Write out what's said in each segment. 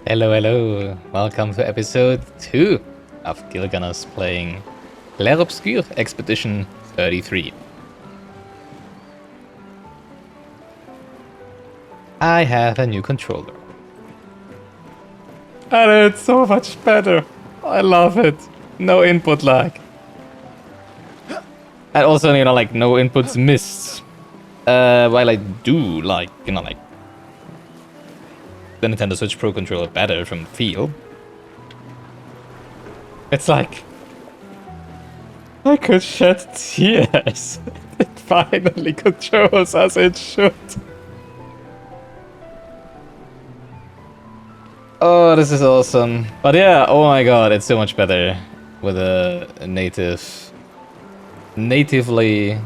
Hello, hello. Welcome to episode 2 of Gilganos playing Clair Obscur Expedition 33. I have a new controller. And it's so much better. I love it. No input lag. And also, like no inputs missed. While I do like, like the Nintendo Switch Pro controller better from feel. It's like I could shed tears. It finally controls as it should. Oh, this is awesome. But yeah, oh my god, it's so much better with a natively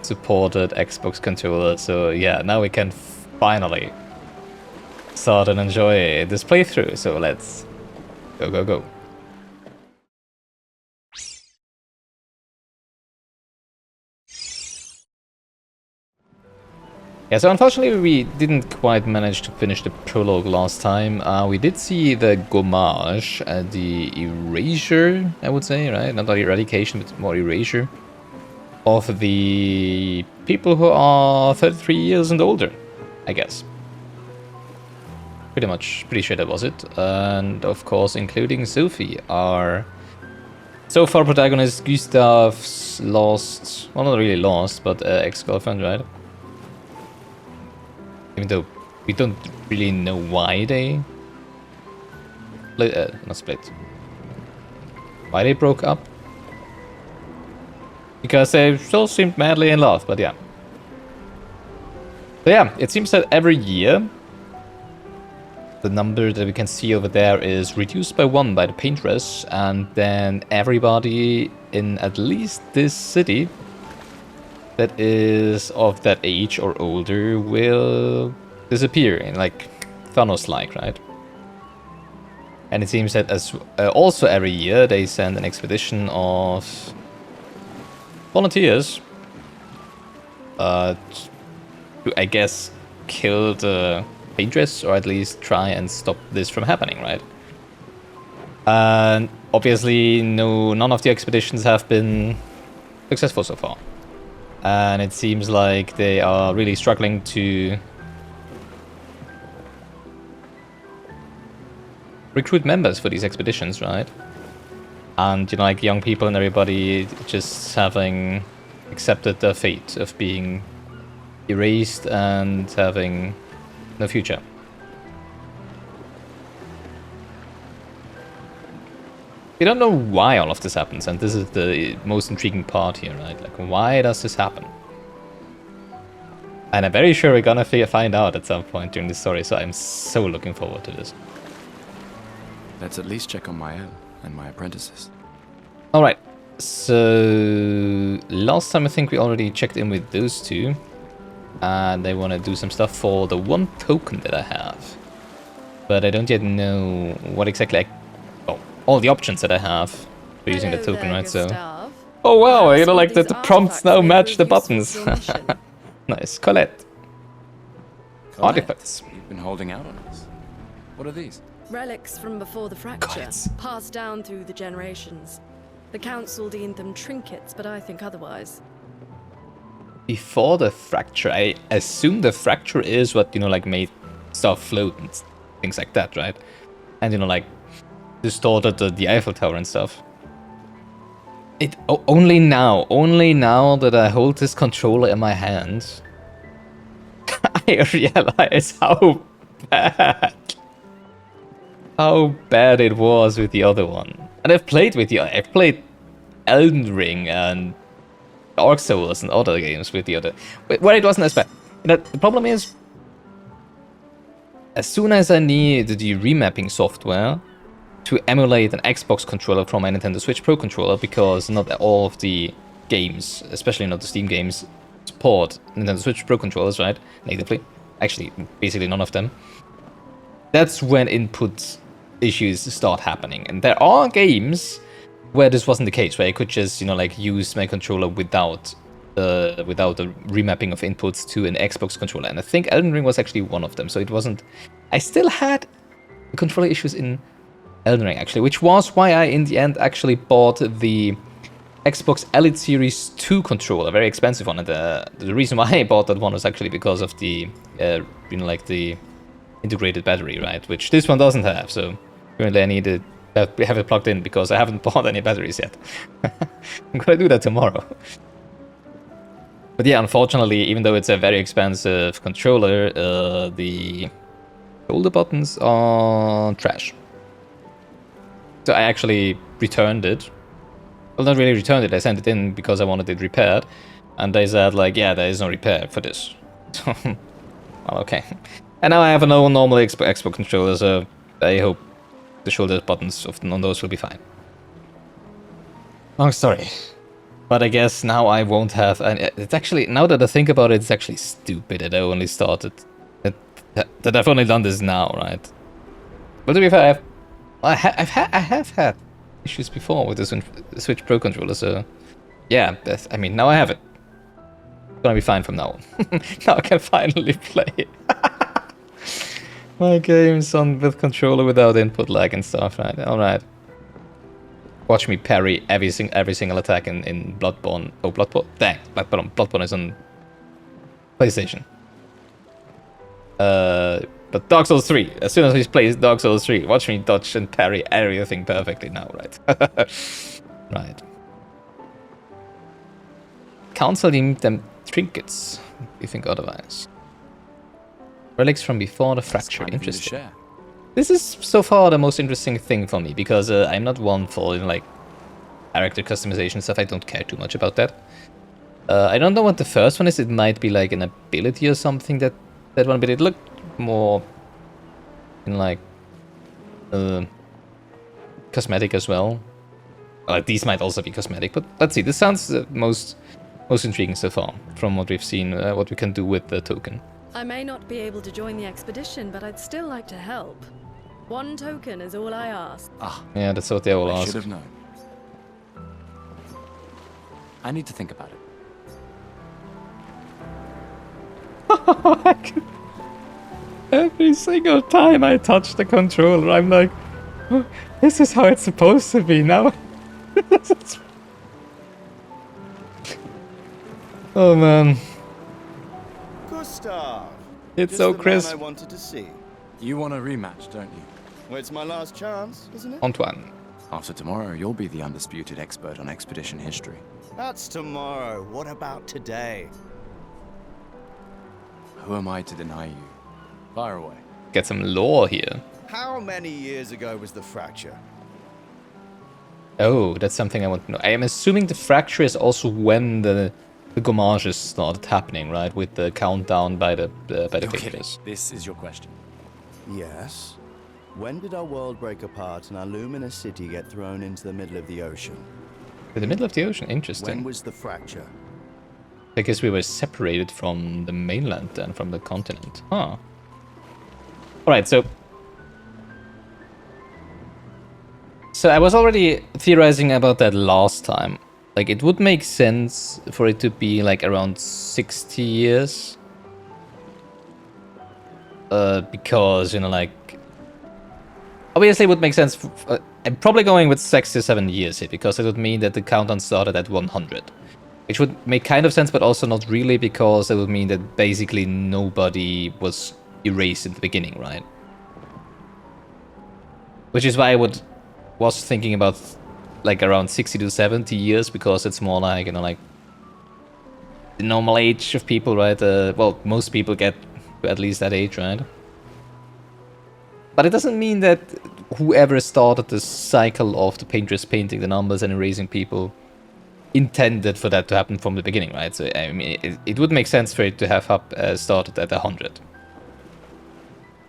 supported Xbox controller. So yeah, now we can finally start and enjoy this playthrough, so let's go. Yeah, so unfortunately we didn't quite manage to finish the prologue last time. We did see the gommage, the erasure, I would say, right? Not eradication, but more erasure of the people who are 33 years and older, I guess. Pretty sure that was it. And of course, including Sophie, our so far protagonist Gustave's lost, well, not really lost, but ex-girlfriend, right? Even though we don't really know why they not split. Why they broke up? Because they still seemed madly in love, but yeah. So yeah, it seems that every year the number that we can see over there is reduced by 1 by the paintress, and then everybody in at least this city that is of that age or older will disappear, in like Thanos-like, right? And it seems that as also every year they send an expedition of volunteers to, I guess, kill the paintress, or at least try and stop this from happening, right? And obviously none of the expeditions have been successful so far. And it seems like they are really struggling to recruit members for these expeditions, right? And, like young people and everybody just having accepted their fate of being erased and having no future. We don't know why all of this happens, and this is the most intriguing part here, right? Like, why does this happen? And I'm very sure we're gonna find out at some point during the story, so I'm so looking forward to this. Let's at least check on Mael and my apprentices. Alright, so last time I think we already checked in with those two. And they want to do some stuff for the 1 token that I have. But I don't yet know what exactly all the options that I have for using the token, there, right? Gustave. So, oh wow, like the prompts now match the buttons. Nice. Colette. Artifacts. You've been holding out on us. What are these? Relics from before the fracture, Gods. passed down through the generations. The council deemed them trinkets, but I think otherwise. Before the fracture, I assume the fracture is what, like made stuff float and things like that, right? And, like distorted the Eiffel Tower and stuff. Only now that I hold this controller in my hand, I realize how bad it was with the other one. And I've played Elden Ring and Dark Souls and other games with the other, where it wasn't as bad. The problem is, as soon as I need the remapping software to emulate an Xbox controller from my Nintendo Switch Pro controller, because not all of the games, especially not the Steam games, support Nintendo Switch Pro controllers, right, natively. Actually, basically none of them. That's when input issues start happening, and there are games where this wasn't the case, where I could just, like use my controller without the remapping of inputs to an Xbox controller. And I think Elden Ring was actually one of them, so it wasn't. I still had the controller issues in Elden Ring, actually, which was why I, in the end, actually bought the Xbox Elite Series 2 controller, very expensive one. And the reason why I bought that one was actually because of the, like the integrated battery, right? Which this one doesn't have, so currently I need to have it plugged in because I haven't bought any batteries yet. I'm gonna do that tomorrow. But yeah, unfortunately, even though it's a very expensive controller, the shoulder buttons are trash. So I actually returned it. Well, not really returned it, I sent it in because I wanted it repaired. And they said, like, yeah, there is no repair for this. Well, okay. And now I have a normal Xbox controller, so I hope the shoulder buttons on those will be fine. Long story. But I guess now I won't have... It's actually, now that I think about it, it's actually stupid that I only started... That I've only done this now, right? But to be fair, I have had issues before with the Switch Pro controller, so... Yeah, I mean, now I have it. It's gonna be fine from now on. Now I can finally play my games with controller without input lag and stuff, right? Alright. Watch me parry every single attack in Bloodborne. Oh, Bloodborne. Dang, Bloodborne is on PlayStation. But Dark Souls 3. As soon as we play Dark Souls 3, watch me dodge and parry everything perfectly now, right? Right. Council deemed them trinkets. You think otherwise? Relics from before the fracture. Interesting. This is so far the most interesting thing for me, because I'm not one for, like, character customization stuff. I don't care too much about that. I don't know what the first one is. It might be like an ability or something, that one, but it looked more in, like, cosmetic as well. Like, these might also be cosmetic, but let's see. This sounds the most intriguing so far, from what we've seen, what we can do with the token. I may not be able to join the expedition, but I'd still like to help. 1 token is all I ask. Ah, yeah, that's what they all ask. I should have known. I need to think about it. Every single time I touch the controller, I'm like, oh, this is how it's supposed to be now. Oh man. Gustave. It's Just so the man crisp. I wanted to see. You want a rematch, don't you? Well, it's my last chance, isn't it? Antoine. After tomorrow, you'll be the undisputed expert on expedition history. That's tomorrow. What about today? Who am I to deny you? Fire away. Get some lore here. How many years ago was the fracture? Oh, that's something I want to know. I am assuming the fracture is also when the gommages started happening, right? With the countdown by the pictures. This is your question. Yes. When did our world break apart and our luminous city get thrown into the middle of the ocean? In the middle of the ocean? When Interesting. was the fracture? Because we were separated from the mainland and from the continent. Huh. Alright, so I was already theorizing about that last time. Like, it would make sense for it to be like around 60 years. Because, you know, like, obviously it would make sense. I'm probably going with 67 years here, because it would mean that the countdown started at 100. Which would make kind of sense, but also not really, because it would mean that basically nobody was erased in the beginning, right? Which is why I was thinking about like around 60 to 70 years, because it's more like, you know, like the normal age of people, right? Well, most people get to at least that age, right? But it doesn't mean that whoever started the cycle of the painters painting the numbers and erasing people intended for that to happen from the beginning, right? So, I mean, it would make sense for it to have started at 100.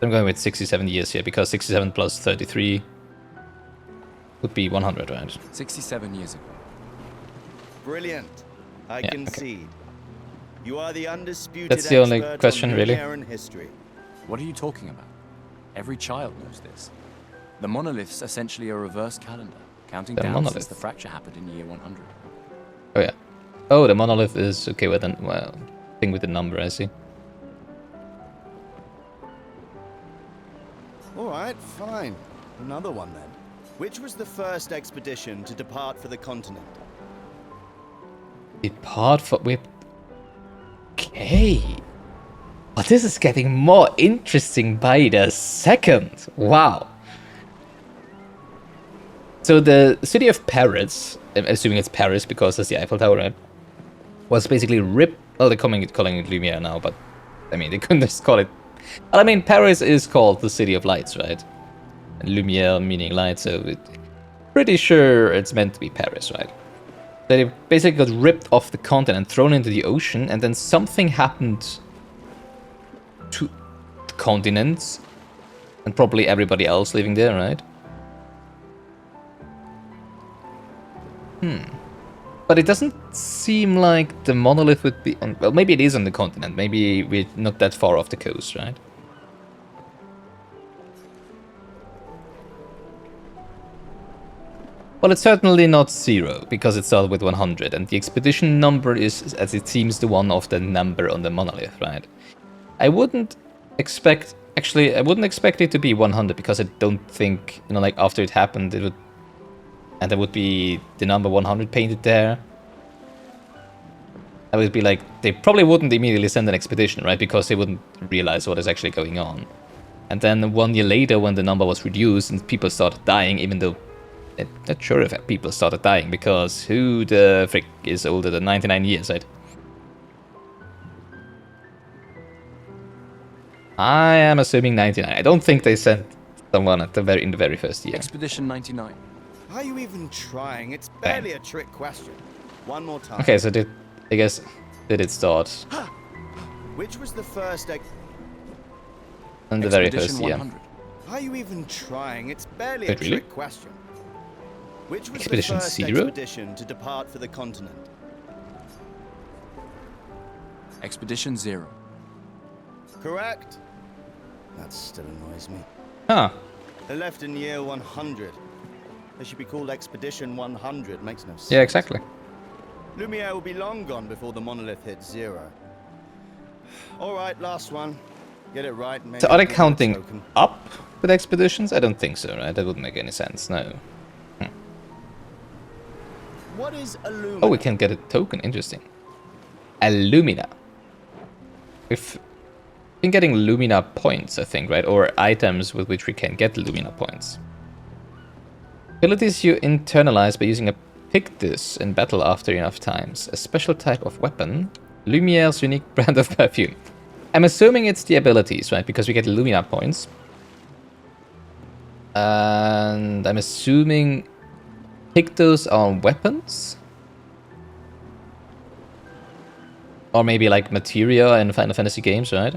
I'm going with 67 years here, because 67 plus 33 would be 100, right? 67 years ago. Brilliant. I concede. You are the undisputed That's the only expert question, on really. Hungarian history. What are you talking about? Every child knows this. The monolith's essentially a reverse calendar, counting The down monolith. since the fracture happened in year 100. Oh yeah. Oh, the monolith is okay with the thing with the number, I see. All right, fine. Another one then. Which was the first expedition to depart for the continent? Depart for... Okay. But this is getting more interesting by the second. Wow. So the city of Paris, I'm assuming it's Paris because it's the Eiffel Tower, right? Was basically ripped... Well, they're calling it Lumiere now, but... I mean, they couldn't just call it... Well, I mean, Paris is called the City of Lights, right? And Lumiere meaning light, so... Pretty sure it's meant to be Paris, right? They basically got ripped off the continent, thrown into the ocean, and then something happened to the continents, and probably everybody else living there, right? But it doesn't seem like the monolith would be on... Well, maybe it is on the continent. Maybe we're not that far off the coast, right? Well, it's certainly not 0, because it started with 100, and the expedition number is, as it seems, the one of the number on the monolith, right? I wouldn't expect... Actually, I wouldn't expect it to be 100, because I don't think, you know, like, after it happened, it would... And there would be the number 100 painted there. I would be like, they probably wouldn't immediately send an expedition, right? Because they wouldn't realize what is actually going on. And then 1 year later, when the number was reduced and people started dying, even though I'm not sure if people started dying, because who the frick is older than 99 years, right? I am assuming 99. I don't think they sent someone at in the very first year. Expedition 99. Are you even trying? It's barely a trick question. One more time. Okay, so did it start? Which was the first In the very Expedition first year. 100. Are you even trying? It's barely a Wait, really? trick question. Which was Expedition the first 0? expedition to depart for the continent? Expedition 0. Correct. That still annoys me. Huh. They left in year 100. They should be called Expedition 100. Makes no sense. Yeah, exactly. Lumiere will be long gone before the monolith hits 0. All right, last one. Get it right. So are they counting up with expeditions? I don't think so, right? That wouldn't make any sense, no. What is Illumina? Oh, we can get a token, interesting. Illumina. We've been getting Lumina points, I think, right? Or items with which we can get Lumina points. Abilities you internalize by using a Pictus in battle after enough times. A special type of weapon. Lumiere's unique brand of perfume. I'm assuming it's the abilities, right? Because we get Lumina points. And I'm assuming Pictus are weapons? Or maybe like materia in Final Fantasy games, right?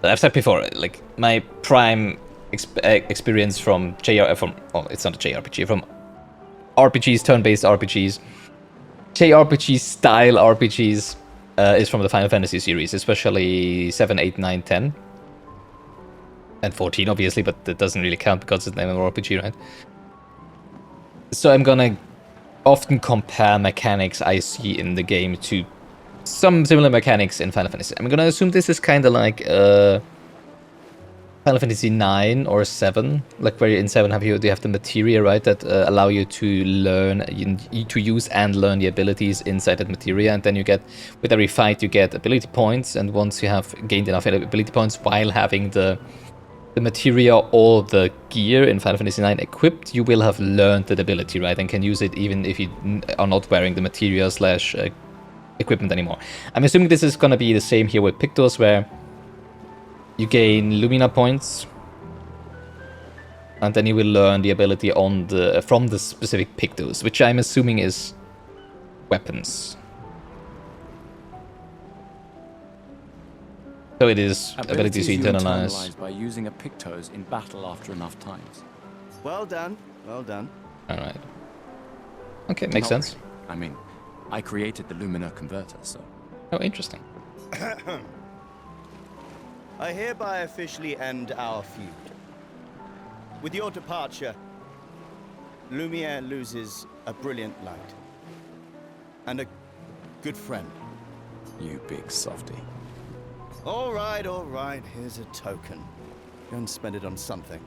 But I've said before, like my prime experience from well, it's not a JRPG, from RPGs, turn-based RPGs, JRPG style RPGs is from the Final Fantasy series, especially 7, 8, 9, 10. And 14 obviously, but that doesn't really count because it's an MMORPG, right? So I'm gonna often compare mechanics I see in the game to some similar mechanics in Final Fantasy. I'm gonna assume this is kind of like Final Fantasy 9 or 7, like where in 7 you have the materia, right, that allow you to learn, to use and learn the abilities inside that materia, and then you get, with every fight you get ability points, and once you have gained enough ability points while having the materia or the gear in Final Fantasy 9 equipped, you will have learned that ability, right, and can use it even if you are not wearing the materia slash equipment anymore. I'm assuming this is gonna be the same here with Pictus, where you gain Lumina points, and then you will learn the ability on from the specific Pictus, which I'm assuming is weapons. So it is abilities you internalize by using a Pictus in battle after enough times. Well done. Well done. All right. Okay, makes Not sense. really. I mean, I created the Lumina converter, so. Oh, interesting. I hereby officially end our feud. With your departure, Lumiere loses a brilliant light. And a good friend. You big softy. All right, here's a token. Go and spend it on something.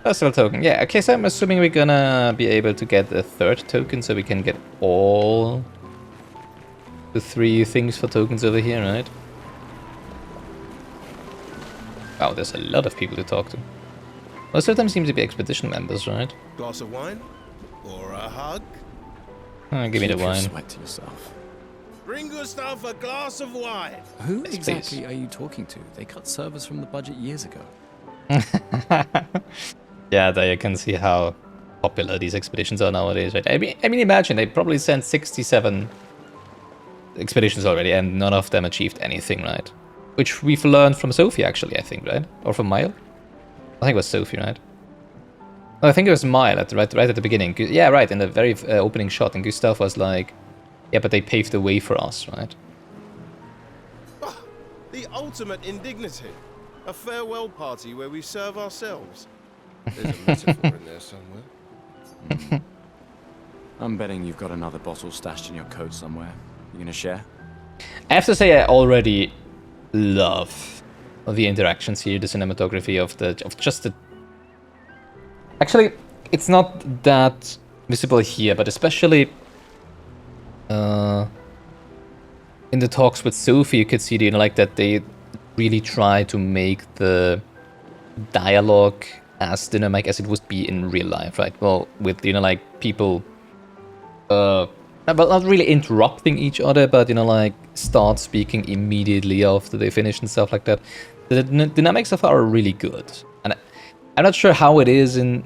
Personal token. Yeah, okay, so I'm assuming we're gonna be able to get a third token so we can get all the 3 things for tokens over here, right? Wow, there's a lot of people to talk to. Most of them seem to be expedition members, right? Glass of wine? Or a hug? Give me the Keep your wine. sweat to yourself. Bring Gustave a glass of wine! Who Yes, exactly please. are you talking to? They cut servers from the budget years ago. Yeah, there you can see how popular these expeditions are nowadays, right? I mean, imagine they probably sent 67 expeditions already, and none of them achieved anything, right? Which we've learned from Sophie, actually, I think, right? Or from Mile? I think it was Sophie, right? No, I think it was Mile right at the beginning. Yeah, right, in the very opening shot, and Gustave was like, yeah, but they paved the way for us, right? Ah, the ultimate indignity. A farewell party where we serve ourselves. There's a metaphor in there somewhere. I'm betting you've got another bottle stashed in your coat somewhere. You gonna share? I have to say, I already love the interactions here, the cinematography of just the. Actually, it's not that visible here, but especially in the talks with Sophie, you could see, you know, like that they really try to make the dialogue as dynamic as it would be in real life, right? Well, with, you know, like people well, not really interrupting each other, but, you know, like start speaking immediately after they finish and stuff like that. The dynamics of are really good, and I'm not sure how it is in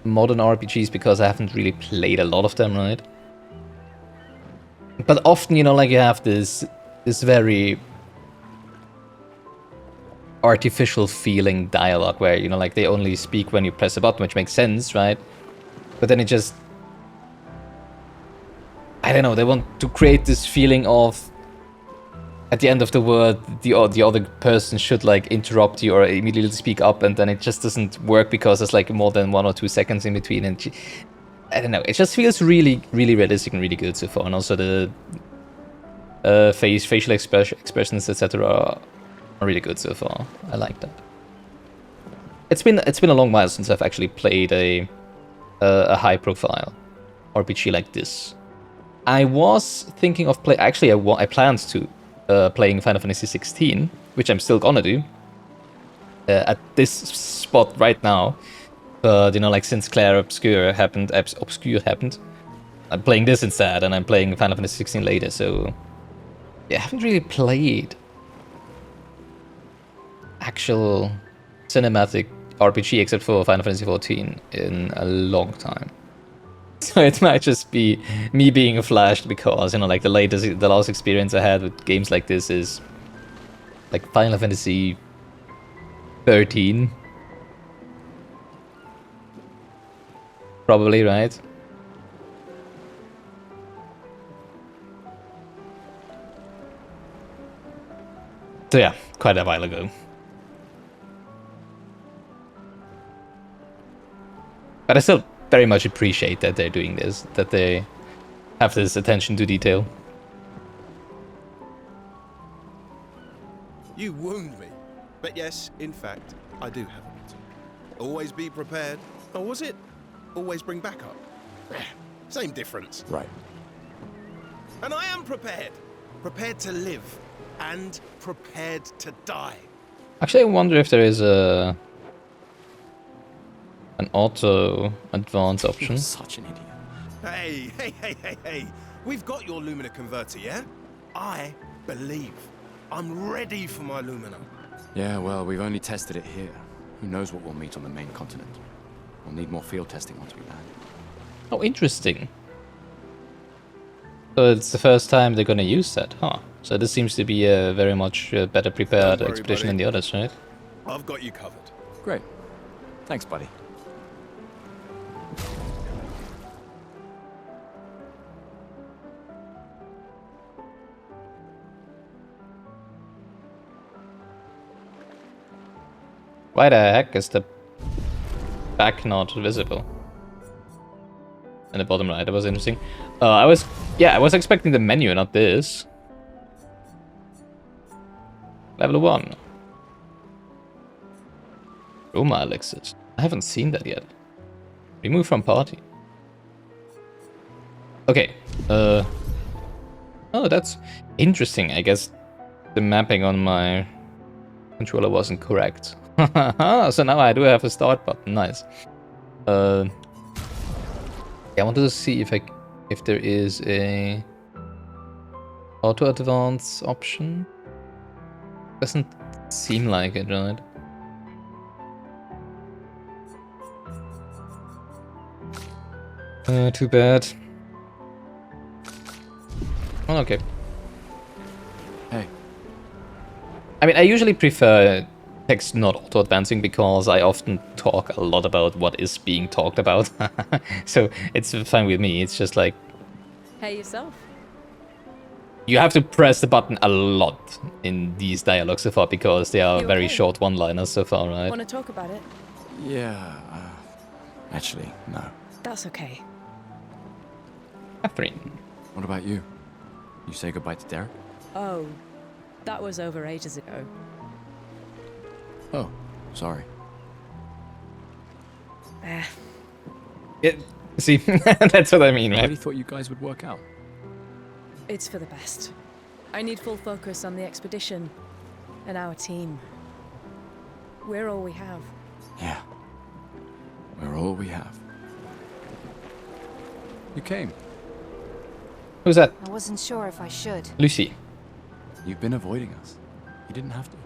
modern RPGs because I haven't really played a lot of them, right? But often, you know, like you have this very artificial feeling dialogue where, you know, like they only speak when you press a button, which makes sense, right? But then it just, I don't know, they want to create this feeling of at the end of the word the other person should like interrupt you or immediately speak up, and then it just doesn't work because there's like more than 1 or 2 seconds in between, and I don't know, it just feels really realistic and really good so far. And also the facial expressions, etc. are really good so far. I like that. It's been a long while since I've actually played a high profile RPG like this. I was thinking of play. Actually, I planned to playing Final Fantasy 16, which I'm still gonna do at this spot right now. But, you know, like since Clair Obscur happened, I'm playing this instead, and I'm playing Final Fantasy 16 later. So yeah, I haven't really played actual cinematic RPG except for Final Fantasy 14 in a long time. So it might just be me being flashed because, you know, like the last experience I had with games like this is like Final Fantasy 13. Probably, right? So yeah, quite a while ago. But I still very much appreciate that they're doing this, that they have this attention to detail. You wound me. But yes, in fact, I do have it. Always be prepared. Or was it always bring backup? Same difference. Right. And I am prepared. Prepared to live. And prepared to die. Actually, I wonder if there is an auto advance option. You're such an idiot. Hey. We've got your Lumina converter, yeah? I believe. I'm ready for my Lumina. Yeah, well, we've only tested it here. Who knows what we'll meet on the main continent? We'll need more field testing once we land. Oh, interesting. So it's the first time they're gonna use that, huh? So this seems to be a very much better prepared Don't worry, expedition buddy. than the others, right? I've got you covered. Great. Thanks, buddy. Why the heck is the back not visible? In the bottom right, that was interesting. I was expecting the menu, not this. Level 1. Roma elixirs. I haven't seen that yet. Remove from party. Okay. Oh, that's interesting. I guess the mapping on my controller wasn't correct. So now I do have a start button. Nice. Yeah, I wanted to see if there is a auto advance option. Doesn't seem like it, right? Too bad. Oh, okay. Hey. I mean, I usually prefer text not auto-advancing because I often talk a lot about what is being talked about. So it's fine with me. It's just like Hey yourself. you have to press the button a lot in these dialogues so far because they are You very okay? short one-liners so far, right? Want to talk about it? Yeah, actually, no. That's okay. Catherine. What about you? You say goodbye to Derek? Oh, that was over ages ago. Oh, sorry. See, that's what I mean, I right? really thought you guys would work out. It's for the best. I need full focus on the expedition and our team. We're all we have. Yeah. We're all we have. You came. Who's that? I wasn't sure if I should. Lucy. You've been avoiding us. You didn't have to.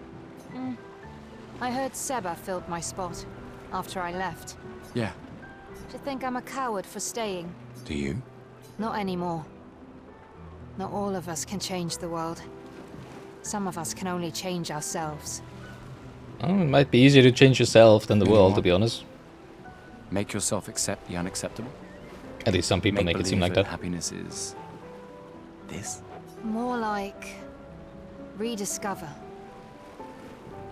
I heard Seba filled my spot after I left. Yeah. Do you think I'm a coward for staying? Do you? Not anymore. Not all of us can change the world. Some of us can only change ourselves. Oh, it might be easier to change yourself than the You know world, to what? be honest. Make yourself accept the unacceptable? At least some people make it seem like believe that. Happiness is... this? More like... rediscover.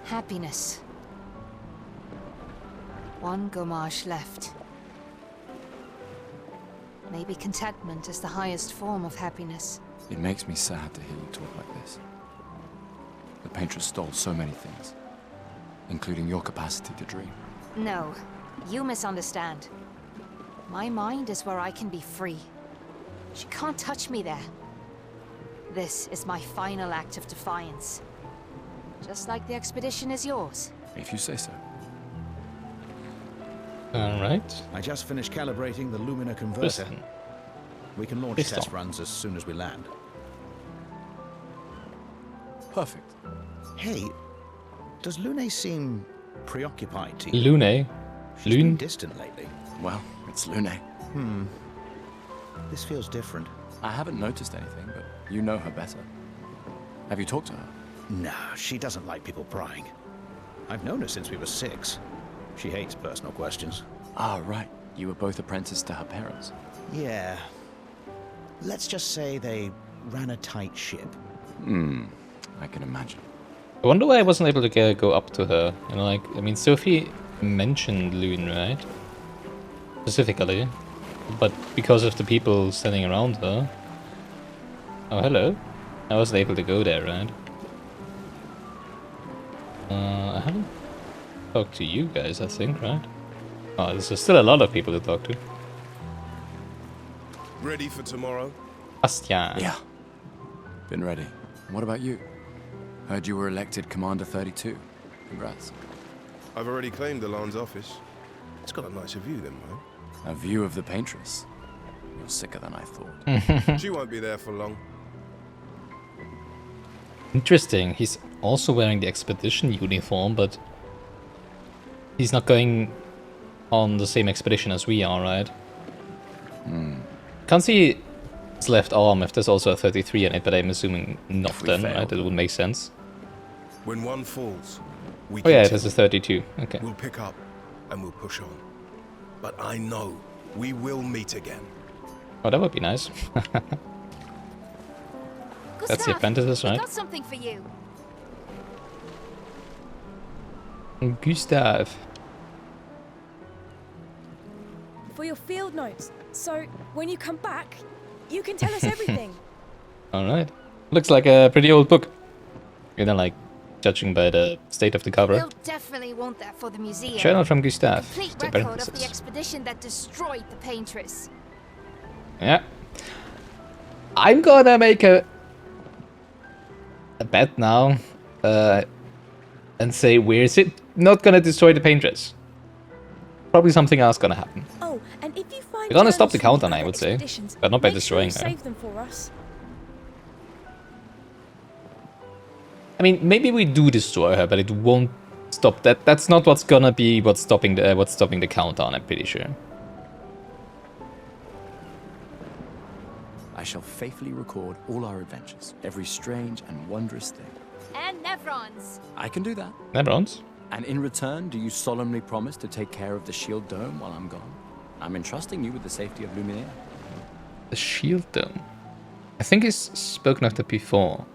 Happiness. One Gomage left. Maybe contentment is the highest form of happiness. It makes me sad to hear you talk like this. The Paintress stole so many things, including your capacity to dream. No, you misunderstand. My mind is where I can be free. She can't touch me there. This is my final act of defiance. Just like the expedition is yours. If you say so. Alright. I just finished calibrating the Lumina converter. Listen. We can launch Listen. test runs as soon as we land. Perfect. Hey, does Lune seem preoccupied to you? Lune. She's been Lune. distant lately. Well, it's Lune. This feels different. I haven't noticed anything, but you know her better. Have you talked to her? No, she doesn't like people prying. I've known her since we were 6. She hates personal questions. Ah, right. You were both apprenticed to her parents. Yeah. Let's just say they ran a tight ship. I can imagine. I wonder why I wasn't able to go up to her. You know, like, I mean, Sophie mentioned Lune, right? Specifically. But because of the people standing around her... Oh, hello. I wasn't able to go there, right? I haven't talked to you guys, I think, right? Oh, there's still a lot of people to talk to. Ready for tomorrow? Bastian. Yeah. Been ready. What about you? Heard you were elected Commander 32. Congrats. I've already claimed the Lan's office. It's got a nicer view than mine. A view of the Paintress. You're sicker than I thought. She won't be there for long. Interesting. He's also wearing the expedition uniform, but he's not going on the same expedition as we are, right? Can't see his left arm if there's also a 33 in it, but I'm assuming not If we then, fail, right? It would make sense. When one falls, we Oh yeah, continue. there's a 32. Okay. We'll pick up and we'll push on. But I know we will meet again. Oh, that would be nice. That's the apprentice, I right? got something for you. Gustave. For your field notes. So, when you come back, you can tell us everything. Alright. Looks like a pretty old book. You know, like judging by the state of the cover. We'll definitely want that for the museum. Journal from Gustave. Complete The record of parentheses. the expedition that destroyed the Paintress. Yeah. I'm gonna make a bet now, and say where is it not gonna destroy the Paintress? Probably something else gonna happen. Oh, and if you find We're gonna stop journals the from countdown, I other would say, expeditions, but not by make destroying sure you her. save them for us. I mean, maybe we do destroy her, but it won't stop that. That's not what's gonna be what's stopping the countdown. I'm pretty sure. I shall faithfully record all our adventures, every strange and wondrous thing. And Nevrons. I can do that. Nevrons? And in return, do you solemnly promise to take care of the shield dome while I'm gone? I'm entrusting you with the safety of Luminaire. The shield dome. I think he's spoken of that before.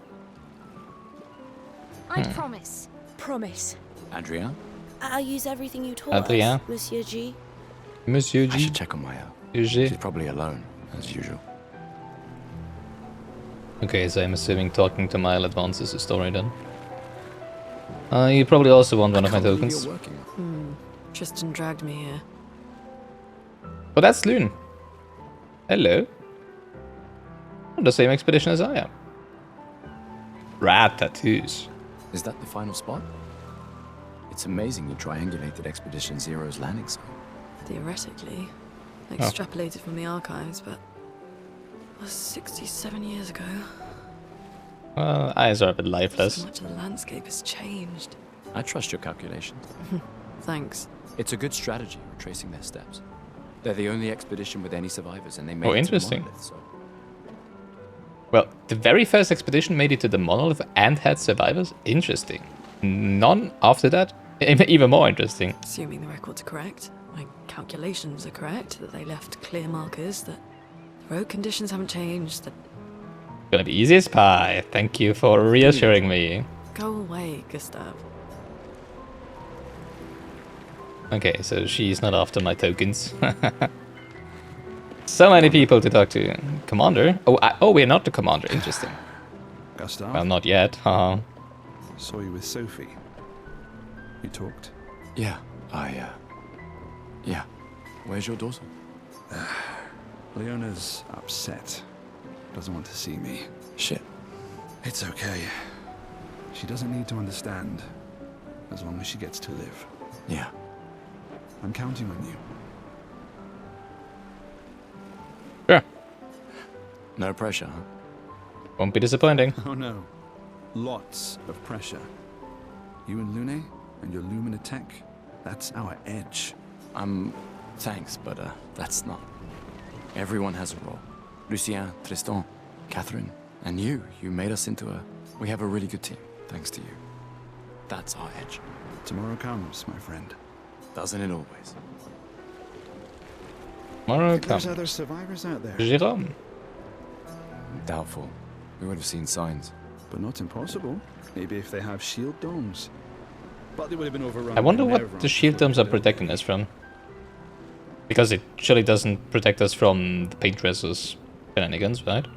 I promise. Promise. Adrien? I'll use everything you taught Adrien? us, Monsieur G. Monsieur I G. should check on Maya. G. She's probably alone, as usual. Okay, so I'm assuming talking to Mile advances the story then. You probably also want one of my Can't believe tokens. you're working. Tristan dragged me here. Oh, that's Loon. Hello. On the same expedition as I am. Rat tattoos. Is that the final spot? It's amazing you triangulated Expedition Zero's landing zone. Theoretically. Extrapolated from the archives, but... that was 67 years ago. Well, eyes are a bit So lifeless. much of the landscape has changed. I trust your calculations. Thanks. It's a good strategy, retracing their steps. They're the only expedition with any survivors, and they made Oh, it to the interesting. monolith, so... Well, the very first expedition made it to the monolith and had survivors? Interesting. None after that? Even more interesting. Assuming the records are correct, my calculations are correct, that they left clear markers, that the road conditions haven't changed, that... Gonna be easy as pie. Thank you for reassuring me. Go away, Gustave. Okay, so she's not after my tokens. So many people to talk to. Commander? Oh, we're not the commander. Interesting. Gustave, Well, not yet. Haha. saw you with Sophie. You talked. Yeah, yeah. Where's your daughter? Leona's upset. Doesn't want to see me. Shit. It's okay. She doesn't need to understand, as long as she gets to live. Yeah. I'm counting on you. Sure. No pressure, huh? Won't be disappointing. Oh no. Lots of pressure. You and Lune and your Lumina tech, that's our edge. Thanks, but that's not. Everyone has a role. Lucien, Tristan, Catherine, and you made us into we have a really good team, thanks to you. That's our edge. Tomorrow comes, my friend. Doesn't it always? Tomorrow There's comes. other survivors out there, Jérôme. Doubtful. We would have seen signs. but not impossible. Maybe if they have shield domes. But they would have been overrun. I wonder by what Nevrons the shield before domes are they built protecting us from. Because it surely doesn't protect us from the Paintress's shenanigans, right?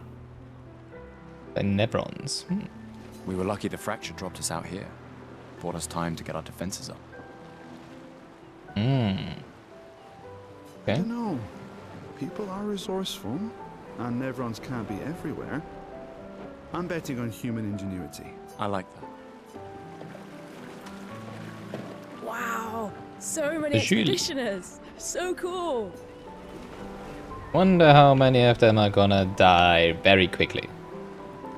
The Nevrons. We were lucky the fracture dropped us out here. Bought us time to get our defenses up. I Okay. don't know. People are resourceful, and Nevrons can't be everywhere. I'm betting on human ingenuity. I like that. Wow, so many Jules. expeditioners. So cool. Wonder how many of them are gonna die very quickly.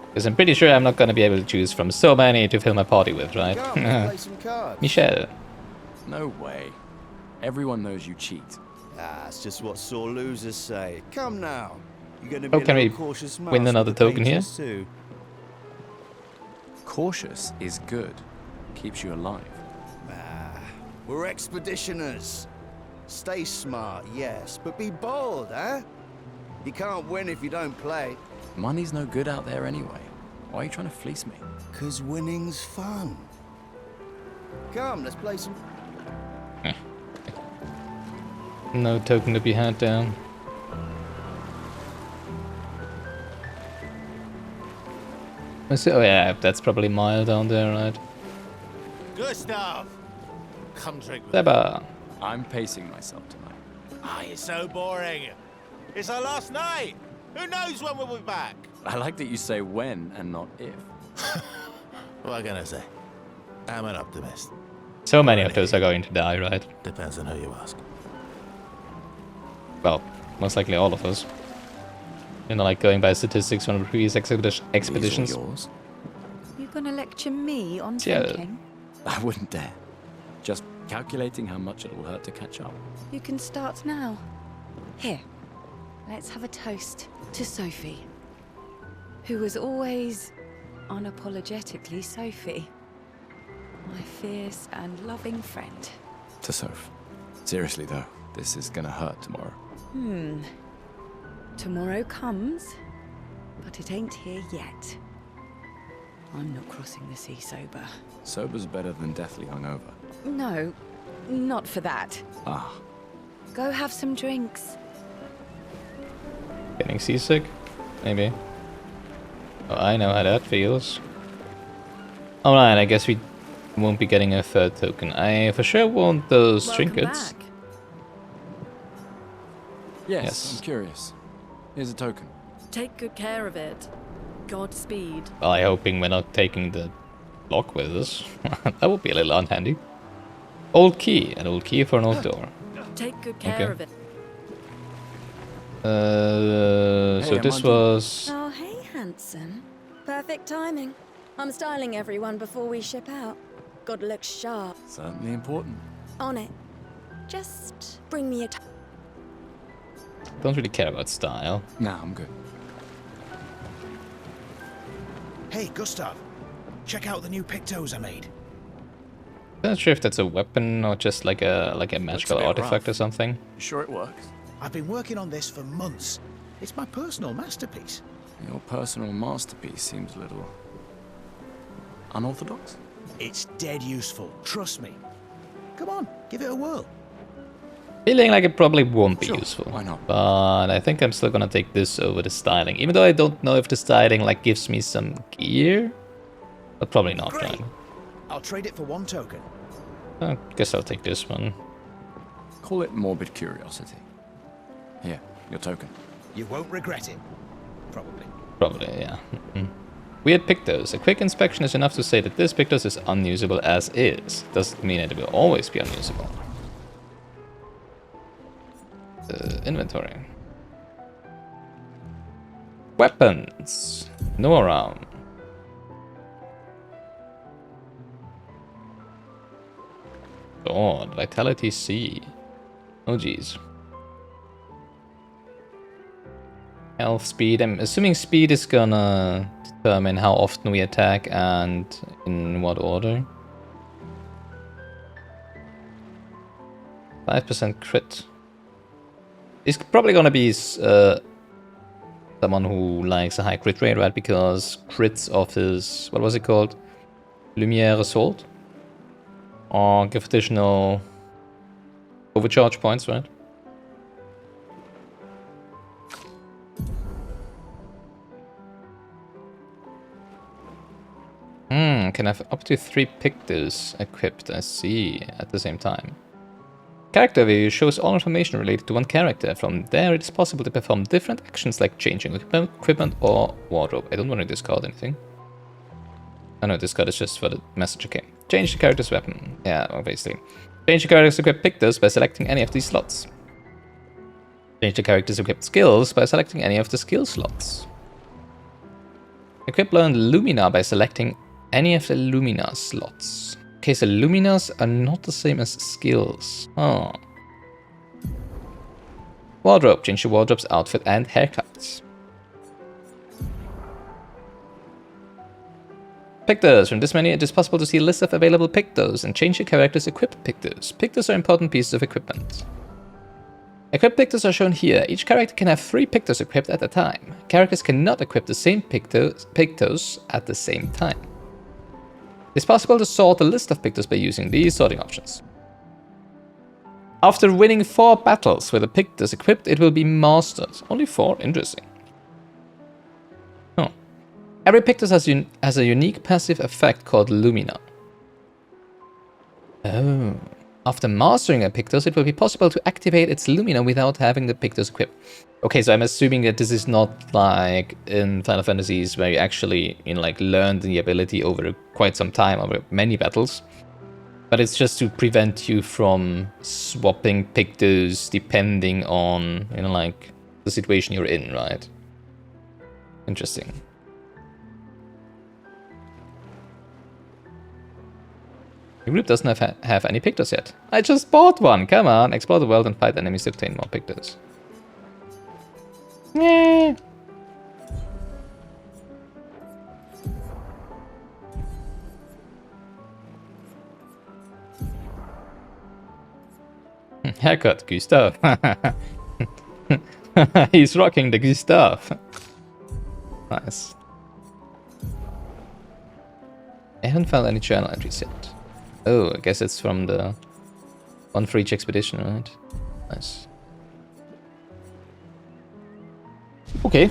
Because I'm pretty sure I'm not gonna be able to choose from so many to fill my party with, right? Come, let's play some cards. Michel. No way. Everyone knows you cheat. That's just what sore losers say. Come now. You're going to be Oh, a can little we cautious win mouse another with the token here? painters too. Cautious is good. Keeps you alive. We're expeditioners. Stay smart, yes, but be bold, huh? You can't win if you don't play. Money's no good out there anyway. Why are you trying to fleece me? 'Cause winning's fun. Come, let's play some... No token to be had down. Oh yeah, that's probably Mile down there, right? Gustave! Come drink with me. Seba. I'm pacing myself tonight. Ah, it's so boring. It's our last night. Who knows when we'll be back? I like that you say when and not if. What can I say? I'm an optimist. So many of those are going to die, right? Depends on who you ask. Well, most likely all of us. You know, like going by statistics from previous expeditions. These are yours? You gonna lecture me on Yeah. thinking? I wouldn't dare. Just calculating how much it will hurt to catch up. You can start now. Here, let's have a toast to Sophie, who was always unapologetically Sophie. My fierce and loving friend. To Soph. Seriously though, this is gonna hurt tomorrow. Tomorrow comes, but it ain't here yet. I'm not crossing the sea sober. Sober's better than deathly hungover. No, not for that. Ah, Go have some drinks. Getting seasick? Maybe. Oh, I know how that feels. Alright, I guess we won't be getting a third token. I for sure want those Welcome trinkets. back. yes, I'm curious. Here's a token. Take good care of it. Godspeed. Well, I'm hoping we're not taking the lock with us. That would be a little unhandy. Old key. An old key for an old door. Take good care Okay. of it. So I'm this on to- was... Oh, hey, handsome. Perfect timing. I'm styling everyone before we ship out. Gotta look sharp. Certainly important. On it. Just bring me a Don't really care about style. Nah, I'm good. Hey, Gustave. Check out the new pictos I made. I'm not sure if that's a weapon or just like a magical bit artifact rough. or something. You sure it works? I've been working on this for months. It's my personal masterpiece. Your personal masterpiece seems a little unorthodox. It's dead useful, trust me. Come on, give it a whirl. Feeling like it probably won't be Sure, useful. why not? But I think I'm still gonna take this over the styling. Even though I don't know if the styling like gives me some gear. But probably not, Great. right? I'll trade it for one token. I guess I'll take this one. Call it morbid curiosity. Here, your token. You won't regret it. Probably. Probably, yeah. Weird Pictos. A quick inspection is enough to say that this Pictos is unusable as is. Doesn't mean it will always be unusable. Inventory. Weapons. No around. God, Vitality C. Oh jeez. Health, speed. I'm assuming speed is gonna determine how often we attack and in what order. 5% crit. He's probably gonna be someone who likes a high crit rate, right? Because crits of his, what was it called? Lumiere Assault? Or give additional overcharge points, right? Can have up to 3 Pictos equipped, I see, at the same time. Character view shows all information related to one character. From there, it is possible to perform different actions like changing equipment or wardrobe. I don't want to discard anything. Oh no, discard is just for the message, okay. Change the character's weapon. Yeah, obviously. Change the character's equipped Pictos by selecting any of these slots. Change the character's equipped skills by selecting any of the skill slots. Equip learned Lumina by selecting any of the Lumina slots. Okay, so Luminas are not the same as skills. Oh. Wardrobe. Change your wardrobe's outfit and haircuts. Pictos. From this menu, it is possible to see a list of available Pictos and change your character's equipped Pictos. Pictos are important pieces of equipment. Equipped Pictos are shown here. Each character can have 3 Pictos equipped at a time. Characters cannot equip the same Pictos at the same time. It's possible to sort the list of Pictos by using these sorting options. After winning 4 battles with a Pictos equipped, it will be mastered. Only 4? Interesting. Oh. Every Pictos has a unique passive effect called Lumina. Oh. After mastering a Pictus, it will be possible to activate its Lumina without having the Pictus equipped. Okay, so I'm assuming that this is not like in Final Fantasies where you actually, like learn the ability over quite some time, over many battles. But it's just to prevent you from swapping Pictus depending on, like the situation you're in, right? Interesting. The group doesn't have any Pictus yet. I just bought one! Come on, explore the world and fight enemies to obtain more Pictus. Yeah. Haircut, Gustave. He's rocking the Gustave. Nice. I haven't found any journal entries yet. Oh, I guess it's from the one for each expedition, right? Nice. Okay.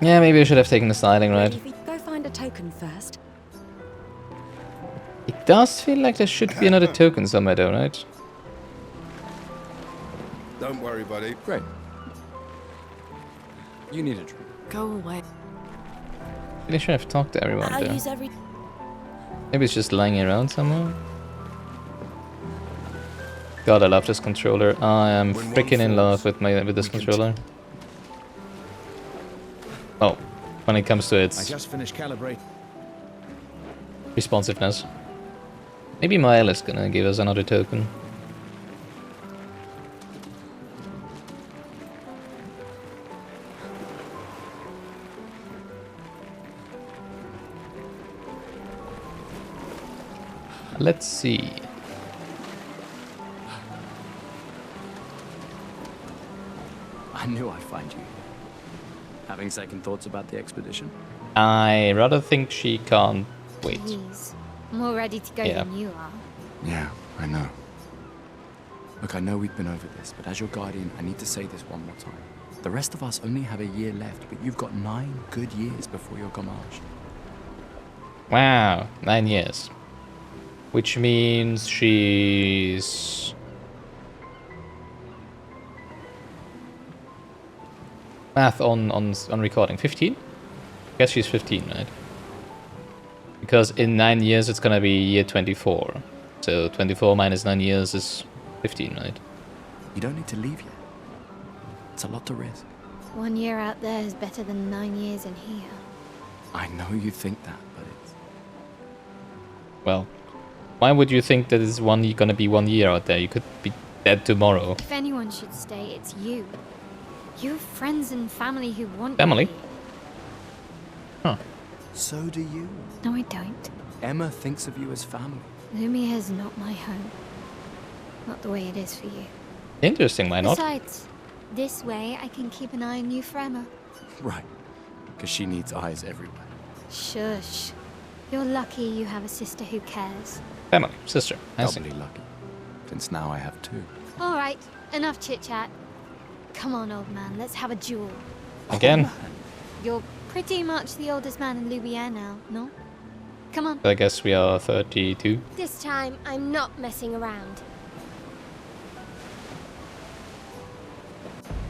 Yeah, maybe I should have taken the styling, right? Go find a token first. It does feel like there should be another token somewhere though, right? Don't worry, buddy. Great. You need a drink. Go away. Really should have talked to everyone I'll there. use every. Maybe it's just lying around somewhere. God, I love this controller. I am freaking in love with this controller. Oh, when it comes to I its just finished calibrating. responsiveness. Maybe Mael is gonna give us another token. Let's see. I knew I'd find you. Having second thoughts about the expedition? I rather think she can't wait. He's more ready to go Yeah. than you are. Yeah, I know. Look, I know we've been over this, but as your guardian, I need to say this one more time. The rest of us only have a year left, but you've got 9 good years before your Gamage. Wow, 9 years. Which means she's... Math on recording. 15? I guess she's 15, right? Because in 9 years it's gonna be year 24. So 24 minus 9 years is 15, right? You don't need to leave yet. It's a lot to risk. 1 year out there is better than 9 years in here. I know you think that, but it's... Well, why would you think that it's gonna be 1 year out there? You could be dead tomorrow. If anyone should stay, it's you. You have friends and family who want Family? you. Huh. So do you. No, I don't. Emma thinks of you as family. Lumia is not my home. Not the way it is for you. Interesting, why not? Besides, this way I can keep an eye on you for Emma. Right. Because she needs eyes everywhere. Shush. You're lucky you have a sister who cares. Family, sister, I see. Doubly lucky. Since now I have 2. All right, enough chit-chat. Come on, old man, let's have a duel. Again? You're pretty much the oldest man in Louvier now, no? Come on. I guess we are 32. This time, I'm not messing around.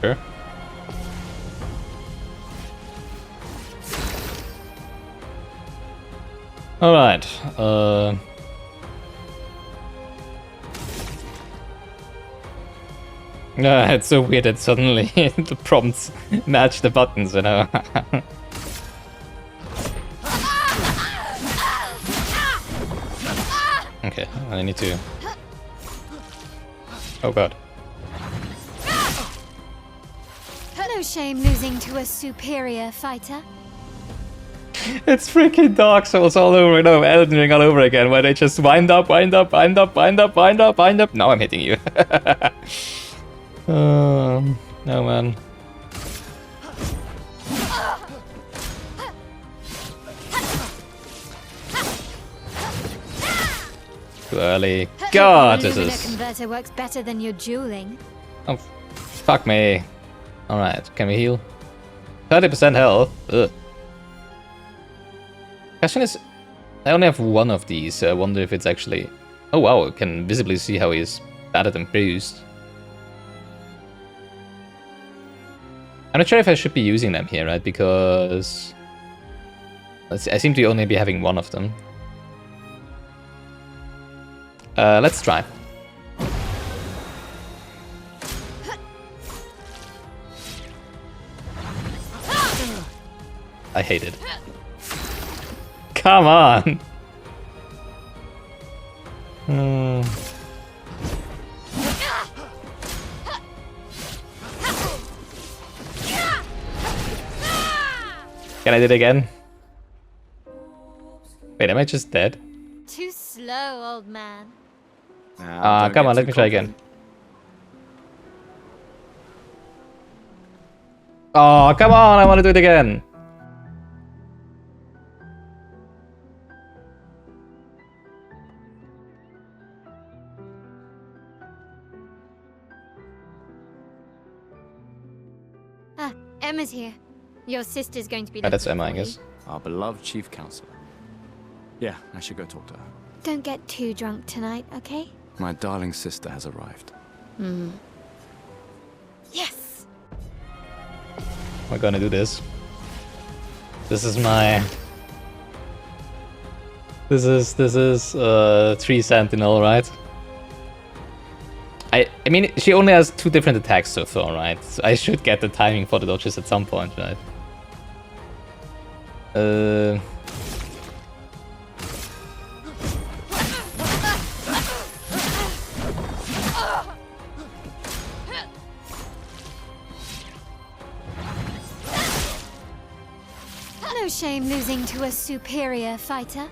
Sure. Alright, it's so weird that suddenly the prompts match the buttons, you know. Okay, I need to... Oh god. No shame losing to a superior fighter. It's freaking Dark Souls all over, no, Elden Ring all over again, where they just wind up, wind up, wind up, wind up, wind up, wind up. Now I'm hitting you. No man. Too early. God, this Lumina is... converter works better than your dueling. Oh, fuck me. Alright, can we heal? 30% health. Ugh. Question is, I only have one of these, so I wonder if it's actually... Oh wow, I can visibly see how he's battered and bruised. I'm not sure if I should be using them here, right? Because... I seem to only be having one of them. Let's try. I hate it. Come on! Can I do it again? Wait, am I just dead? Too slow, old man. Come on, let me try again. Oh, come on, I want to do it again. Ah, Emma's here. Your sister's going to be. That's Emma, I guess. Our beloved chief counselor. Yeah, I should go talk to her. Don't get too drunk tonight, okay? My darling sister has arrived. Yes! We're gonna do this. This is my... This is 3 Sentinel, right? I mean, she only has 2 different attacks so far, right? So I should get the timing for the dodges at some point, right? No shame losing to a superior fighter.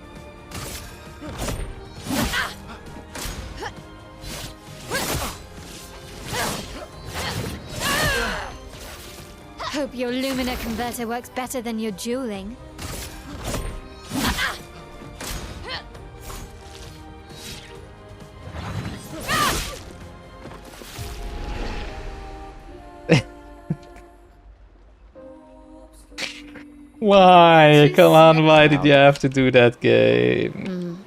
Hope your Lumina converter works better than your dueling. Why? Come on, why did you have to do that game?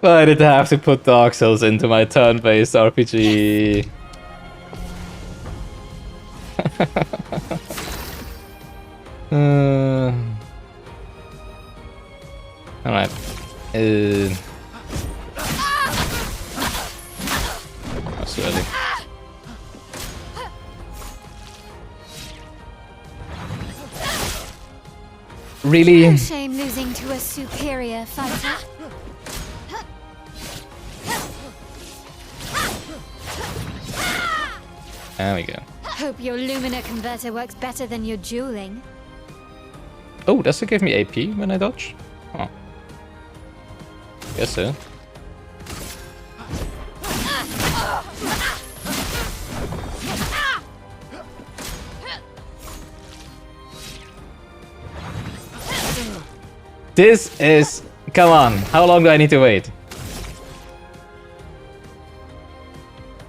Why did I have to put Dark Souls into my turn-based RPG? Alright. That's early. Really? No shame losing to a superior fighter. There we go. Hope your Lumina converter works better than your dueling. Oh, does it give me AP when I dodge? Oh. Guess so. This is... Come on, how long do I need to wait?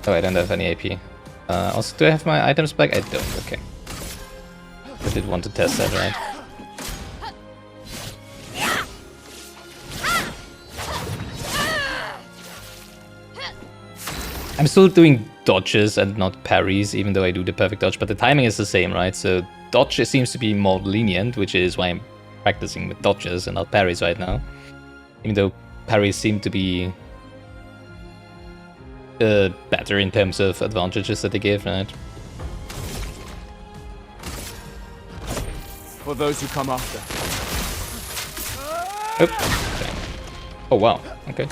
Oh, I don't have any AP. Also, do I have my items back? I don't, okay. I did want to test that, right? I'm still doing dodges and not parries, even though I do the perfect dodge, but the timing is the same, right? So dodge seems to be more lenient, which is why I'm practicing with dodges and not parries right now. Even though parries seem to be better in terms of advantages that they give, right? For those who come after. Okay. Oh wow, okay.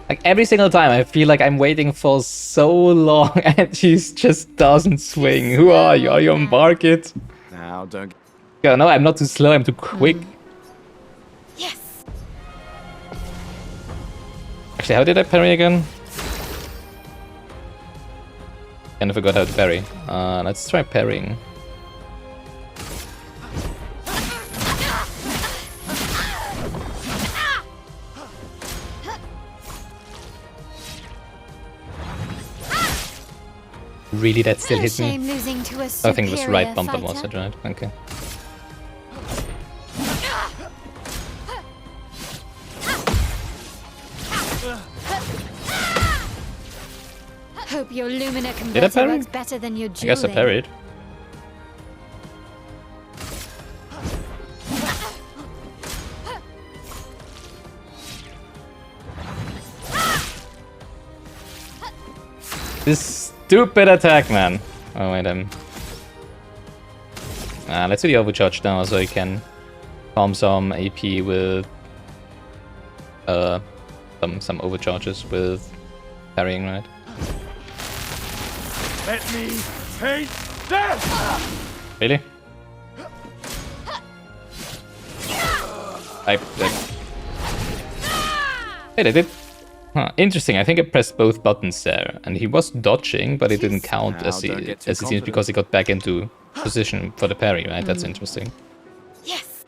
Like every single time I feel like I'm waiting for so long and she just doesn't swing. Who are you? Are you on market? Now don't... Yeah, no, I'm not too slow, I'm too quick. Yes. Actually, how did I parry again? Kind of forgot how to parry. Let's try parrying. Really, that still No hit me? shame losing to a I think it was right superior bumper, was fighter. it, right? Okay. Hope your Lumina Did I converter parry? works better than your I dueling. guess I parried. This stupid attack, man. Oh, wait, let's do the overcharge now so I can farm some AP with some overcharges with parrying, right? Let me taste death! Really? Hey, they did. Huh, interesting. I think I pressed both buttons there, and he was dodging, but it didn't count Now, as don't he get too seems because he got back into position for the parry, right? That's interesting. Yes.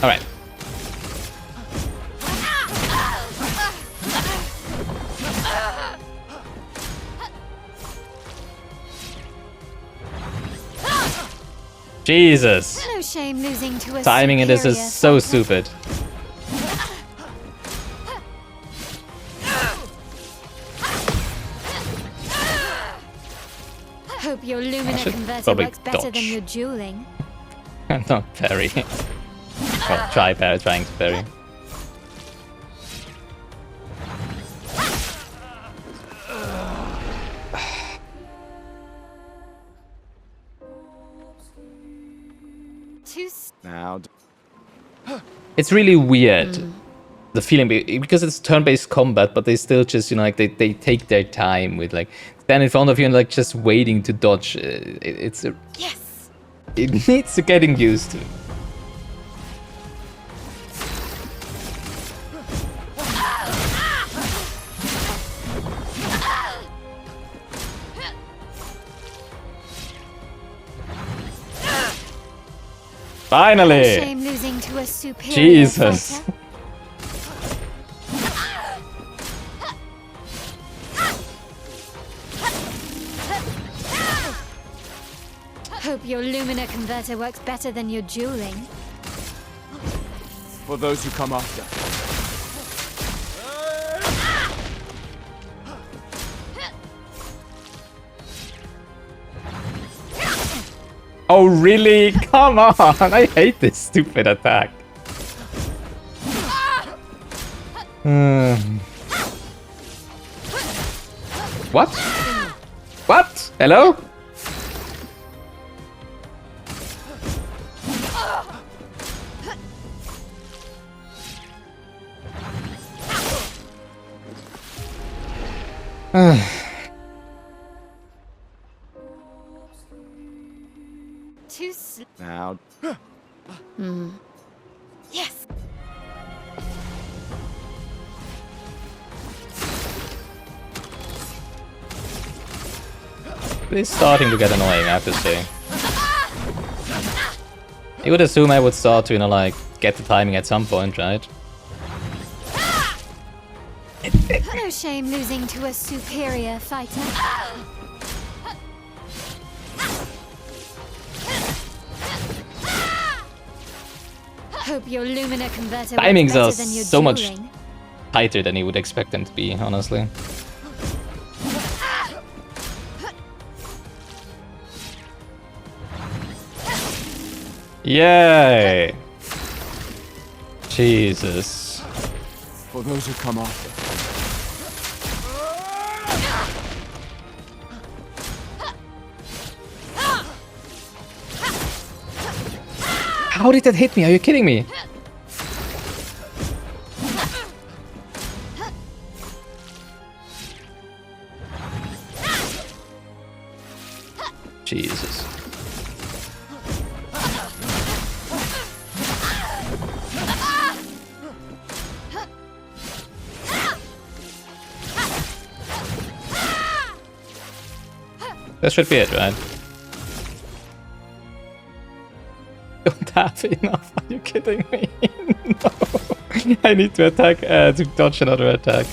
All right. Jesus. No shame losing to a Timing in this is superior so fighter. stupid. Hope your Lumina should converter probably works better than dodge. your dueling. Not parry. Well, trying to parry. Now, It's really weird, the feeling, because it's turn-based combat, but they still just, you know, like, they take their time with, like, stand in front of you and, like, just waiting to dodge. Yes. It needs to getting used to. Finally! Shame losing to a superior Jesus. fighter. Hope your Lumina converter works better than your dueling. for those who come after. Oh really? Come on! I hate this stupid attack. What? What? Hello? Now. Yes. It's starting to get annoying, I have to say. You would assume I would start to, you know, like, get the timing at some point, right? No shame losing to a superior fighter. Hope your Lumina converter works Timings are better than your so much dueling. tighter than you would expect them to be, honestly. Yay! Jesus. For those who come after. How did that hit me? Are you kidding me? Jesus. That should be it, right? Don't have enough. Are you kidding me? No. I need to attack, to dodge another attack.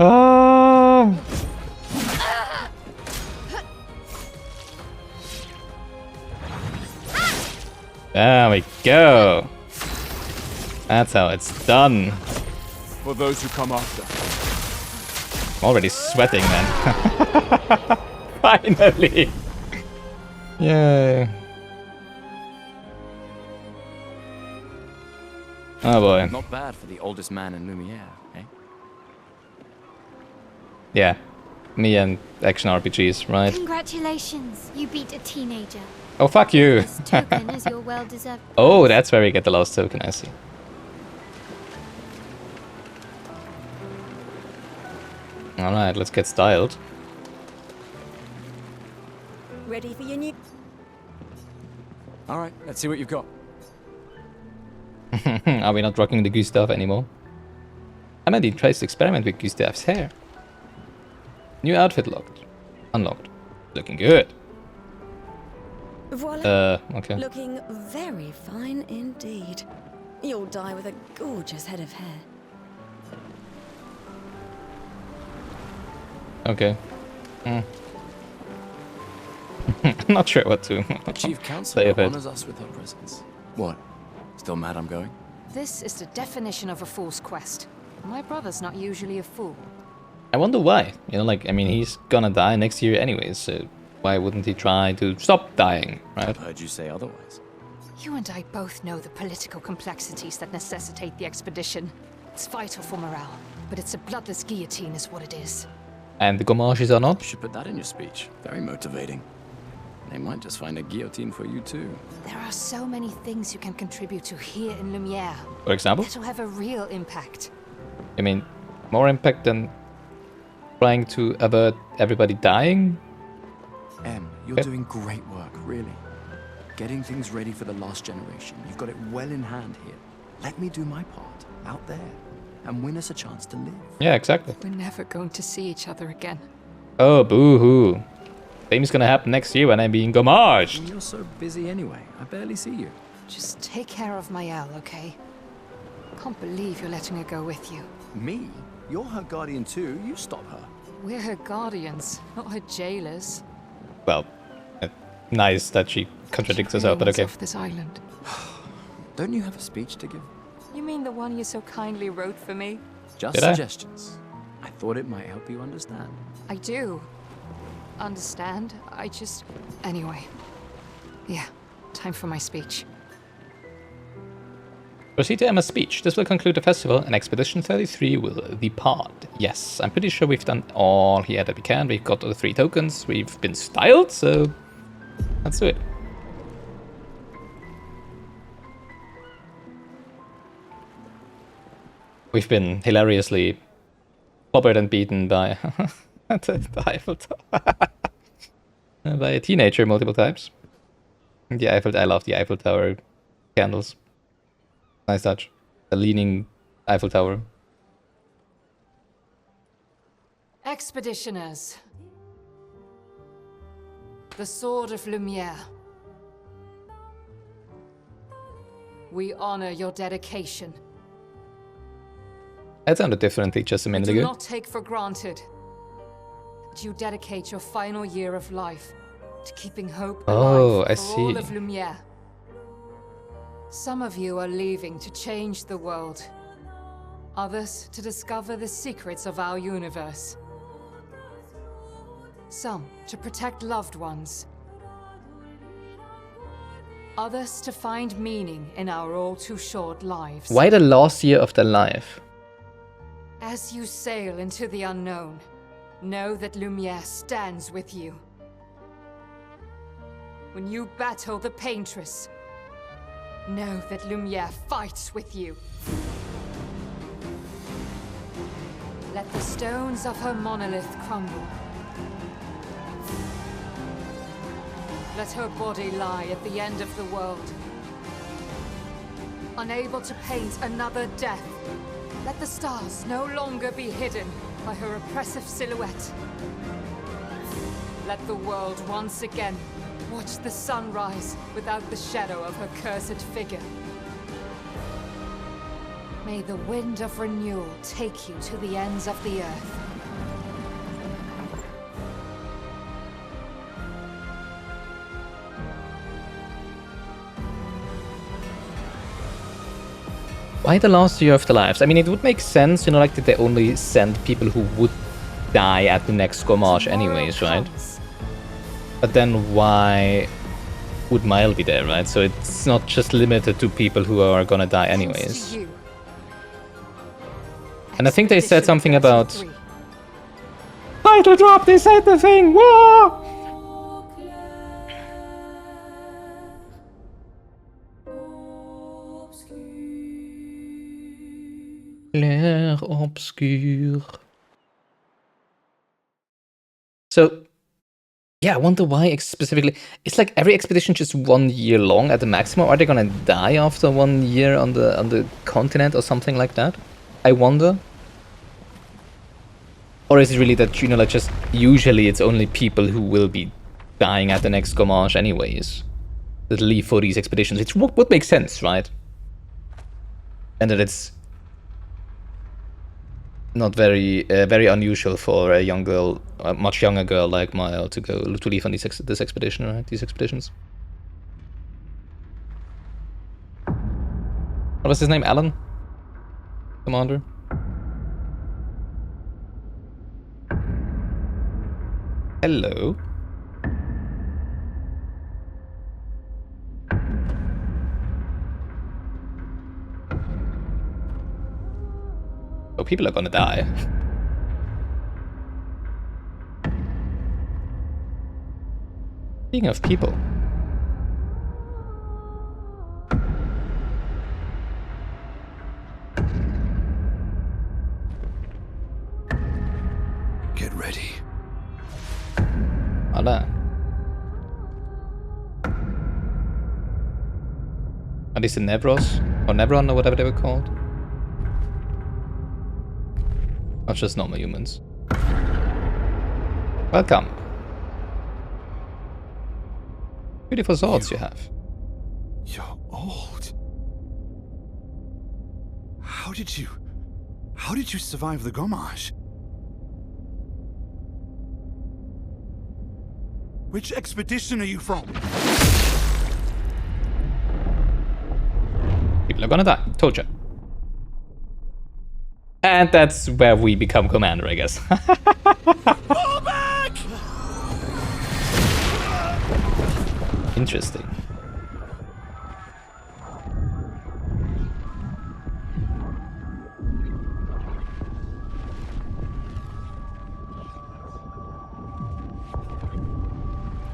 Oh! There we go. That's how it's done. For those who come after. I'm already sweating, man. Finally. Yay. Oh boy. Not bad for the oldest man in Lumiere, eh? Yeah. Me and action RPGs, right? Congratulations, you beat a teenager. Oh, fuck you. This token is your well-deserved. Oh, that's where we get the last token, I see. Alright, let's get styled. Ready for your new... Alright, let's see what you've got. Are we not rocking the Gustave anymore? Amandine tries to experiment with Gustave's hair. New outfit locked. Unlocked. Looking good. Voila. Okay. Looking very fine indeed. You'll die with a gorgeous head of hair. Okay. I'm not sure what to The Chief say Counselor of it. honors us with her presence. What? Still mad I'm going? This is the definition of a fool's quest. My brother's not usually a fool. I wonder why. You know, like, I mean, he's gonna die next year anyways, so why wouldn't he try to stop dying, right? I've heard you say otherwise. You and I both know the political complexities that necessitate the expedition. It's vital for morale, but it's a bloodless guillotine is what it is. And the gomages are not? You should put that in your speech. Very motivating. They might just find a guillotine for you too. There are so many things you can contribute to here in Lumiere. For example? That'll have a real impact. I mean, more impact than trying to avert everybody dying? Em, you're doing great work, really. Getting things ready for the last generation. You've got it well in hand here. Let me do my part, out there, and win us a chance to live. Yeah, exactly. We're never going to see each other again. Oh, boo-hoo. Same's gonna happen next year when I'm being gommaged. You're so busy anyway. I barely see you. Just take care of Mael, okay? Can't believe you're letting her go with you. Me? You're her guardian too. You stop her. We're her guardians, not her jailers. Well, nice that she contradicts herself, but okay. Off this island. Don't you have a speech to give? You mean the one you so kindly wrote for me? Just Did I? suggestions. I thought it might help you understand. I do. Understand? I just... Anyway. Yeah, time for my speech. Proceed to Emma's speech. This will conclude the festival, and Expedition 33 will depart. Yes, I'm pretty sure we've done all here that we can. We've got the 3 tokens. We've been styled, so let's do it. We've been hilariously clobbered and beaten by the Eiffel Tower. By a teenager multiple times. I love the Eiffel Tower candles. Nice touch. The leaning Eiffel Tower. Expeditioners. The Sword of Lumiere. We honor your dedication. That sounded differently just a minute Do ago. not take for granted that you dedicate your final year of life to keeping hope alive I for all see. of Lumiere. Some of you are leaving to change the world. Others to discover the secrets of our universe. Some to protect loved ones. Others to find meaning in our all too short lives. Why the last year of their life? As you sail into the unknown, know that Lumiere stands with you. When you battle the Paintress, know that Lumiere fights with you. Let the stones of her monolith crumble. Let her body lie at the end of the world. Unable to paint another death, let the stars no longer be hidden by her oppressive silhouette. Let the world once again watch the sun rise without the shadow of her cursed figure. May the wind of renewal take you to the ends of the earth. Why the last year of their lives? I mean, it would make sense, you know, like that they only send people who would die at the next Gommage anyways, right? But then why would Mile be there, right? So it's not just limited to people who are gonna die anyways. And I think they said something about... Title drop, they said the thing! Whoa! Clair Obscur. So, yeah, I wonder why specifically. It's like every expedition just 1 year long at the maximum. Are they gonna die after 1 year on the continent or something like that? I wonder. Or is it really that, you know, like just usually it's only people who will be dying at the next Gommage anyways that leave for these expeditions? It would make sense, right? And that it's not very very unusual for a young girl, a much younger girl like Maya to leave on this expedition, right? These expeditions. What was his name? Alan? Commander? Hello. Oh, people are gonna die. Speaking of people. Get ready. Voila. Are these the Nevros? Or Nevron or whatever they were called? Not just normal humans. Welcome. Beautiful swords you have. You're old. How did you survive the Gommage? Which expedition are you from? People are gonna die. Told you. And that's where we become commander, I guess. Fall back! Interesting.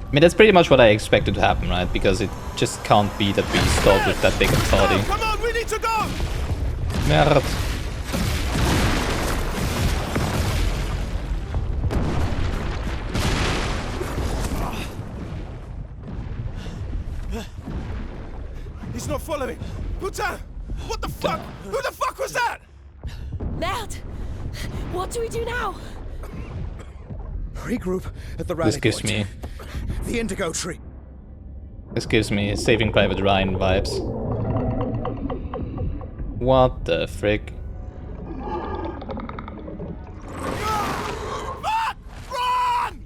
I mean, that's pretty much what I expected to happen, right? Because it just can't be that we start with that big of a party. Come on, we need to go! Merde. He's not following. Putain! What the fuck? Who the fuck was that? Merde! What do we do now? Regroup at the rally This gives point. me... The Indigo Tree. This gives me Saving Private Ryan vibes. What the frick? Fuck! Run!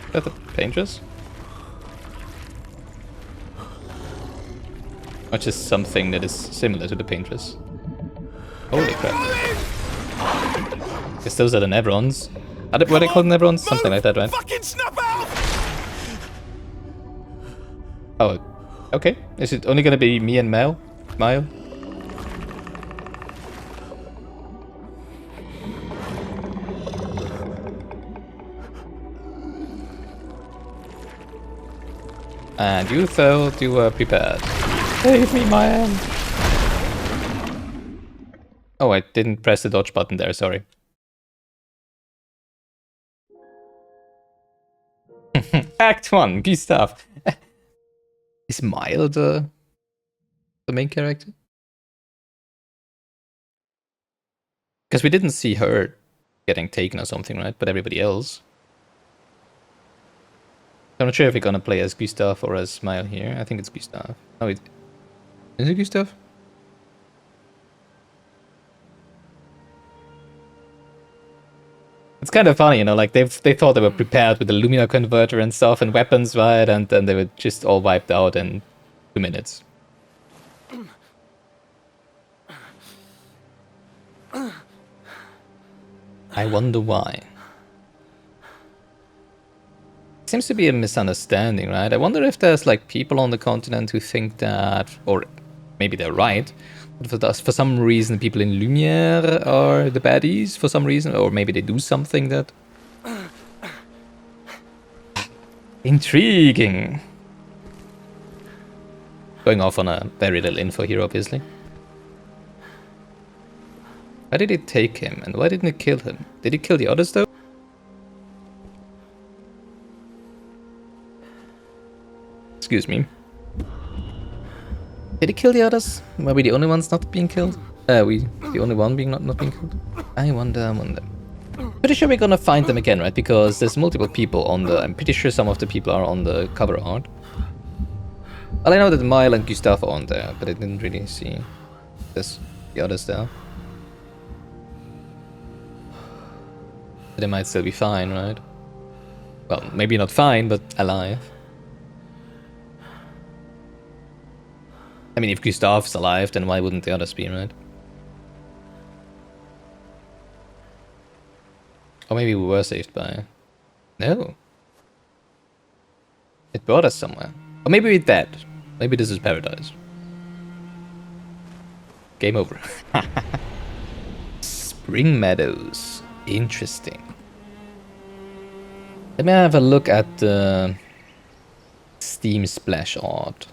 Is that the painters? Or just something that is similar to the painters? Holy crap. Guess those are the Nevrons. Were they called Nevrons? Something like that, right? Fucking snap out! Oh, okay. Is it only gonna be me and Mile? And you thought you were prepared. Save me, my hand! Oh, I didn't press the dodge button there, sorry. Act 1, Gustave. Is Mile the main character? Because we didn't see her getting taken or something, right? But everybody else. I'm not sure if we're gonna play as Gustave or as Smile here. I think it's Gustave. Oh, is it Gustave? It's kind of funny, you know, like they thought they were prepared with the Lumina converter and stuff and weapons, right? And then they were just all wiped out in 2 minutes. I wonder why. Seems to be a misunderstanding, right? I wonder if there's like people on the continent who think that, or maybe they're right, but for some reason people in Lumiere are the baddies for some reason, or maybe they do something that... Intriguing! Going off on a very little info here, obviously. Why did it take him, and why didn't it kill him? Did it kill the others though? Excuse me. Did it kill the others? Were we the only ones not being killed? We the only one being not being killed? I wonder. Pretty sure we're gonna find them again, right? Because there's multiple people on the... I'm pretty sure some of the people are on the cover art. Well, I know that Mile and Gustave are on there, but I didn't really see the others there. But they might still be fine, right? Well, maybe not fine, but alive. I mean, if Gustave's alive, then why wouldn't the others be, right? Or maybe we were saved by... No. It brought us somewhere. Or maybe we're dead. Maybe this is paradise. Game over. Spring Meadows. Interesting. Let me have a look at the Steam splash art.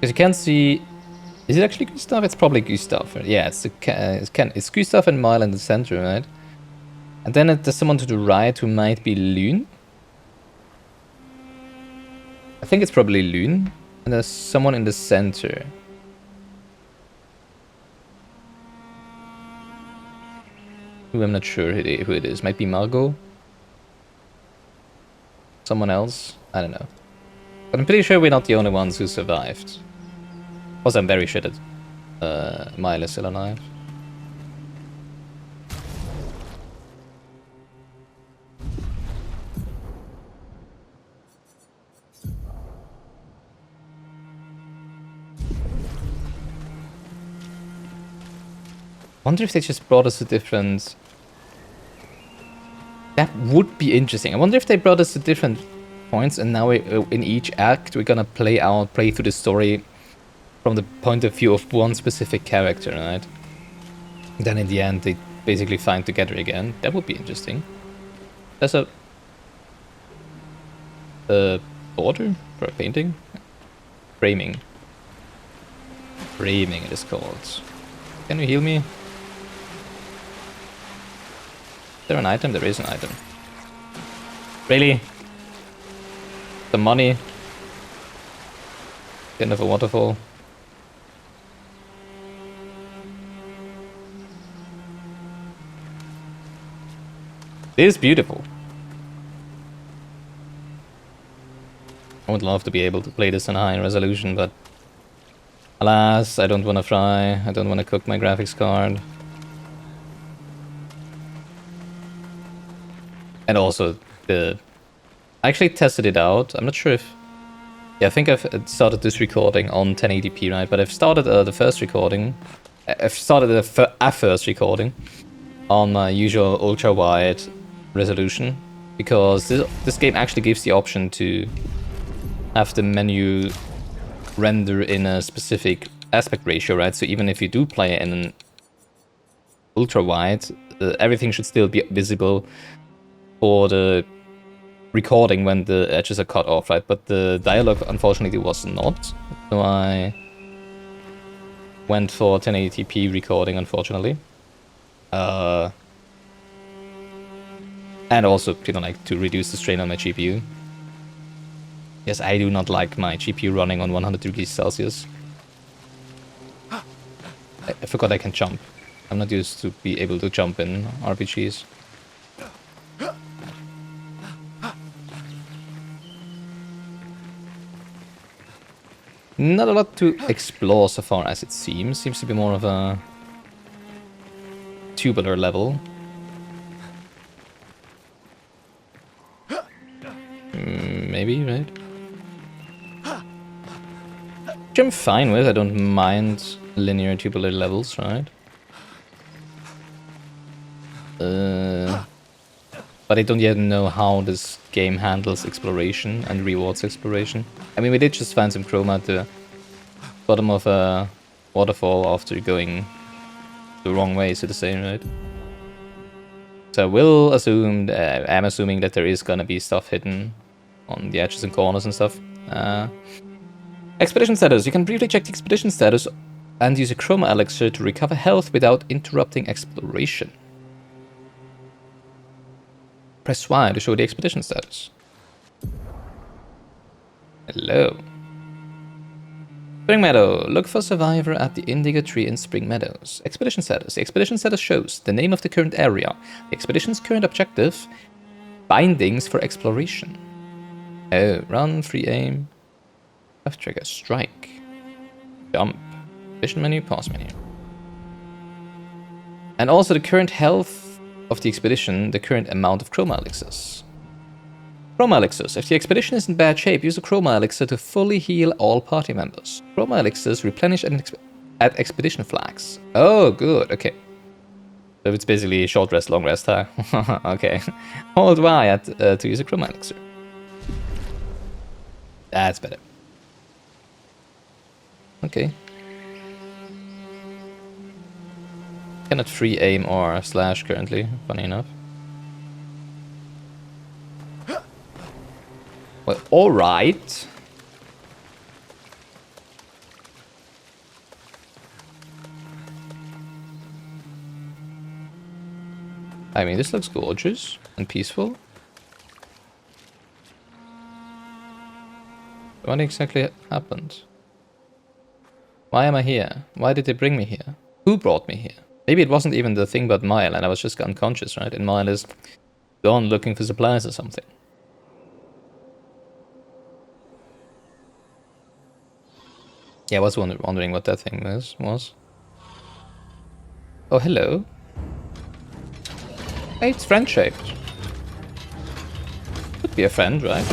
Because you can see... Is it actually Gustave? It's probably Gustave. Yeah, it's Gustave and Mile in the center, right? And then there's someone to the right who might be Lune. I think it's probably Lune. And there's someone in the center. Who I'm not sure who it is. Might be Margot. Someone else. I don't know. But I'm pretty sure we're not the only ones who survived. Also, I'm very sure that Mile is still alive. Wonder if they just brought us a different... That would be interesting. I wonder if they brought us to different points and now in each act we're gonna play through the story from the point of view of one specific character, right? Then in the end they basically find together again. That would be interesting. There's a border for a painting? Framing. Framing it is called. Can you heal me? Is there an item? There is an item. Really? The money? End of a waterfall? It is beautiful. I would love to be able to play this in high resolution, but alas, I don't want to fry. I don't want to cook my graphics card. And also, I actually tested it out. I'm not sure if... Yeah, I think I've started this recording on 1080p, right? But I've started the first recording. I've started a first recording on my usual ultra-wide resolution. Because this game actually gives the option to have the menu render in a specific aspect ratio, right? So even if you do play in an ultra-wide, everything should still be visible for the recording when the edges are cut off, right? But the dialogue unfortunately was not, so I went for 1080p recording, unfortunately. And also, you know, like to reduce the strain on my GPU. Yes, I do not like my GPU running on 100 degrees Celsius. I forgot I can jump. I'm not used to be able to jump in RPGs. Not a lot to explore so far as it seems. Seems to be more of a tubular level. Maybe, right? Which I'm fine with. I don't mind linear tubular levels, right? But I don't yet know how this game handles exploration and rewards exploration. I mean, we did just find some chroma at the bottom of a waterfall after going the wrong way, so to say, right? So I will assume, I'm assuming that there is gonna be stuff hidden on the edges and corners and stuff. Expedition status. You can briefly check the expedition status and use a chroma elixir to recover health without interrupting exploration. Press Y to show the expedition status. Hello. Spring Meadow. Look for survivor at the indigo tree in Spring Meadows. Expedition status. The expedition status shows the name of the current area, the expedition's current objective, bindings for exploration. Oh, run, free aim, left trigger, strike, jump, vision menu, pause menu. And also the current health of the expedition, the current amount of chroma elixirs. Chroma elixirs. If the expedition is in bad shape, use a chroma elixir to fully heal all party members. Chroma elixirs replenish at expedition flags. Oh, good. Okay. So it's basically short rest, long rest, huh? Okay. Hold Y to use a chroma elixir. That's better. Okay. Cannot free aim or slash currently, funny enough. Well, alright. I mean, this looks gorgeous and peaceful. What exactly happened? Why am I here? Why did they bring me here? Who brought me here? Maybe it wasn't even the thing about Mile and I was just unconscious, right? And Mile is gone looking for supplies or something. Yeah, I was wondering what that thing was. Oh, hello. Hey, it's friend-shaped. Could be a friend, right?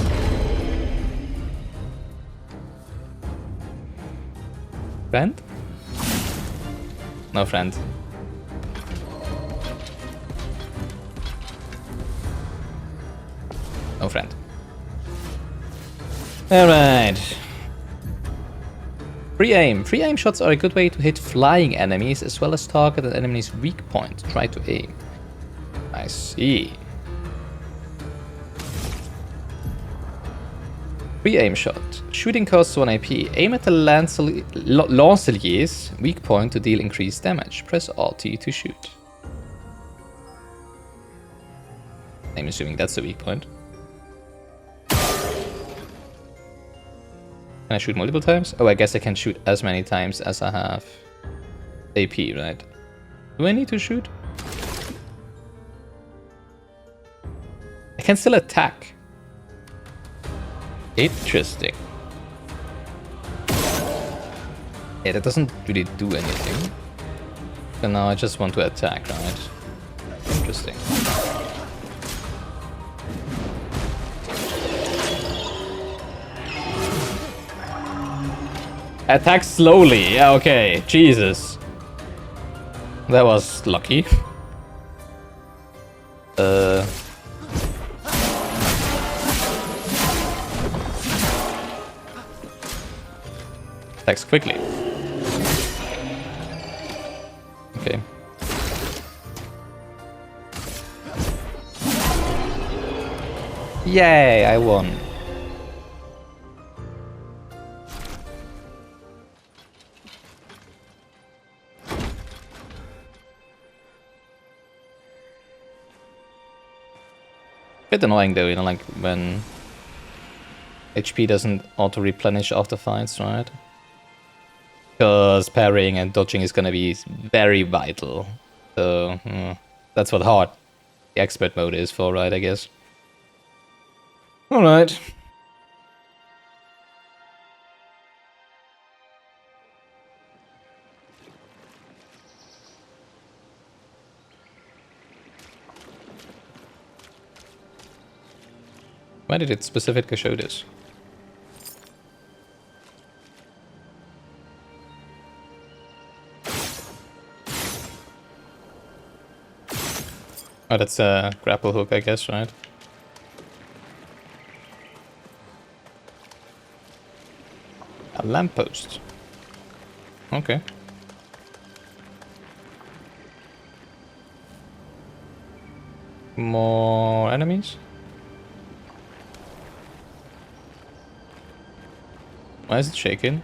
Friend? No friend. No friend. Alright. Free aim. Free aim shots are a good way to hit flying enemies as well as target an enemy's weak point. Try to aim. I see. Free aim shot. Shooting costs 1 AP. Aim at the Lancelier's weak point to deal increased damage. Press RT to shoot. I'm assuming that's the weak point. Can I shoot multiple times? Oh, I guess I can shoot as many times as I have AP, right? Do I need to shoot? I can still attack. Interesting. Yeah, that doesn't really do anything. So now I just want to attack, right? Interesting. Attack slowly. Yeah, okay. Jesus. That was lucky. Attacks quickly. Okay. Yay, I won. Bit annoying though, you know, like when HP doesn't auto-replenish after fights, right? Because parrying and dodging is gonna be very vital So, that's what hard the expert mode is for, right, I guess. Alright. Why did it specifically show this? Oh, that's a grapple hook, I guess, right? A lamppost. Okay. More enemies? Why is it shaking?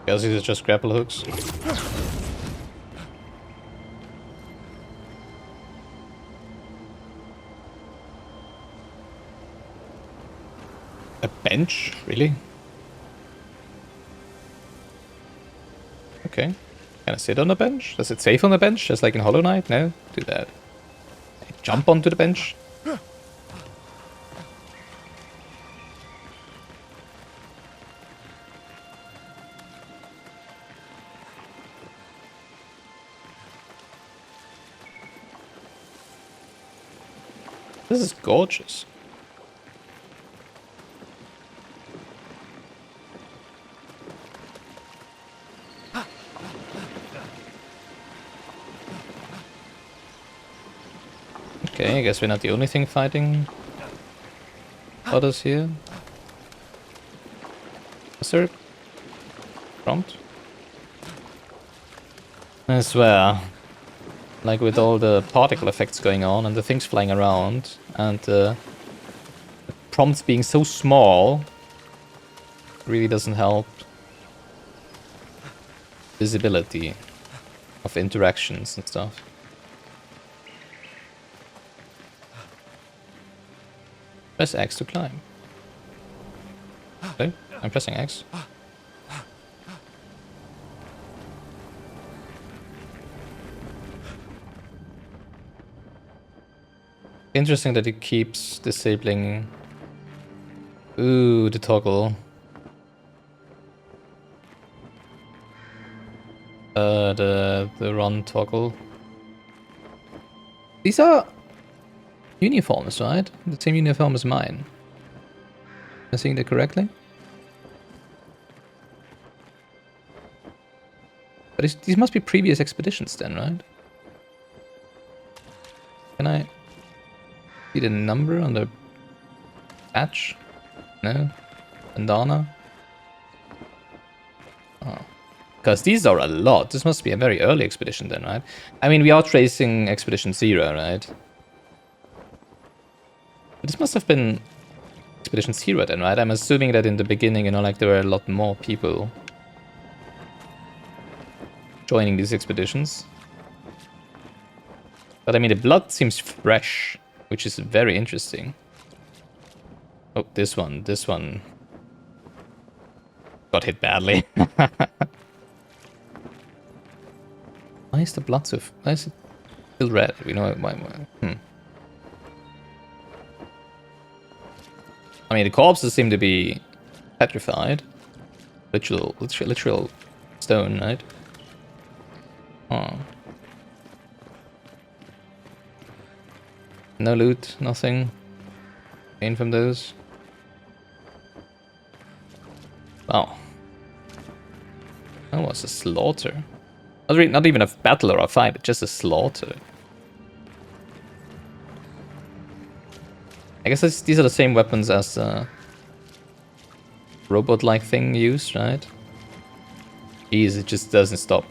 Guess these are just grapple hooks. A bench? Really? Okay. Can I sit on the bench? Does it save on the bench? Just like in Hollow Knight? No? Do that. Jump onto the bench? This is gorgeous. Okay, I guess we're not the only thing fighting others here. Is there a prompt? I swear, like with all the particle effects going on and the things flying around and the prompts being so small, really doesn't help visibility of interactions and stuff. Press X to climb. Okay, I'm pressing X. Interesting that it keeps disabling. Ooh, the toggle. The run toggle. These are uniforms, right? The same uniform as mine. Am I seeing that correctly? But these must be previous expeditions then, right? Can I see the number on the patch? No? Bandana? Oh. Because these are a lot. This must be a very early expedition then, right? I mean, we are tracing Expedition 0, right? But this must have been Expedition 0 then, right? I'm assuming that in the beginning, you know, like there were a lot more people joining these expeditions. But I mean, the blood seems fresh, which is very interesting. Oh, this one got hit badly. Why is the blood so... Why is it still red? We know why. I mean, the corpses seem to be petrified. Literal stone, right? Oh. No loot, nothing. Gain from those. Wow. That was a slaughter. Not even a battle or a fight, just a slaughter. I guess these are the same weapons as the robot-like thing used, right? Jeez, it just doesn't stop.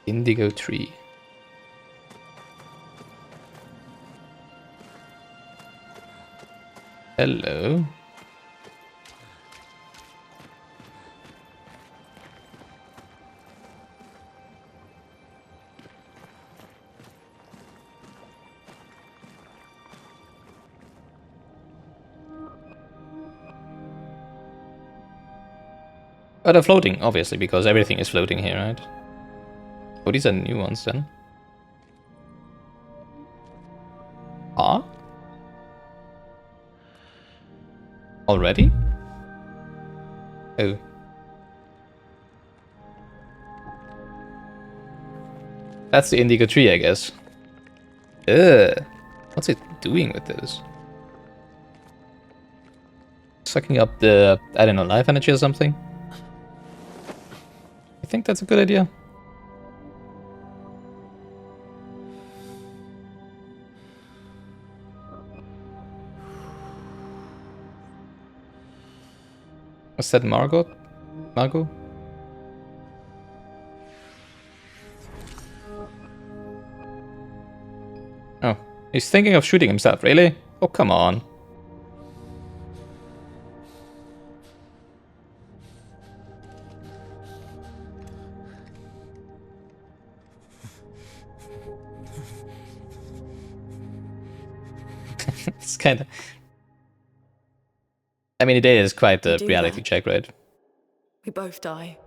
Indigo tree. Hello. But they're floating, obviously, because everything is floating here, right? Oh, these are new ones then. Ah? Already? Oh. That's the indigo tree, I guess. Ugh. What's it doing with this? Sucking up the, I don't know, life energy or something? I think that's a good idea. Was that Margot? Margot? Oh, he's thinking of shooting himself, really? Oh, come on. It's kind of... I mean, it is quite a reality check, right? We both die.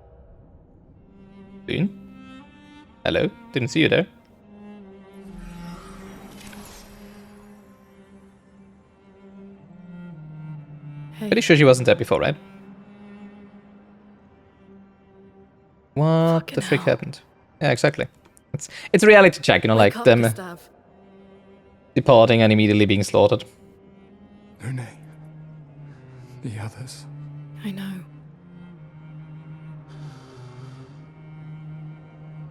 Boone? Hello? Didn't see you there. Hey. Pretty sure she wasn't there before, right? What Fucking the frick hell. happened? Yeah, exactly. It's a reality check, you know, Wake like up, them Gustave. departing and immediately being slaughtered. Lune. The others. I know.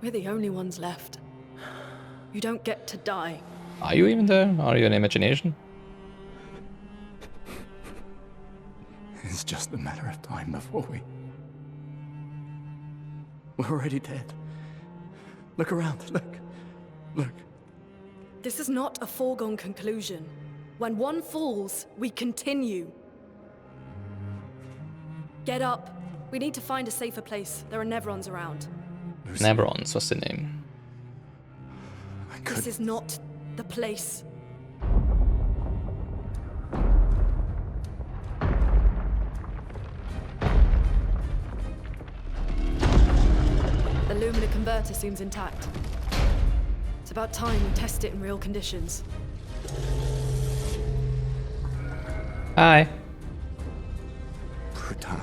We're the only ones left. You don't get to die. Are you even there? Are you an imagination? It's just a matter of time before we're already dead. Look around, look. This is not a foregone conclusion. When one falls, we continue. Get up. We need to find a safer place. There are Nevrons around. Nevrons, what's the name? This is not the place. The Lumina converter seems intact. It's about time we test it in real conditions. Hi. Putain.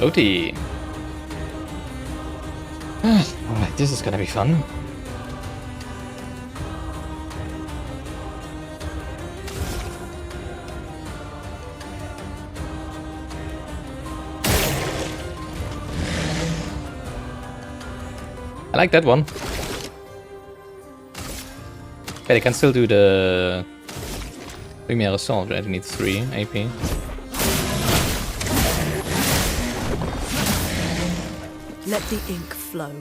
OT. Alright, this is gonna be fun. I like that one. Okay, they can still do the Lumiere Assault, right? It needs 3 AP. Let the ink flow.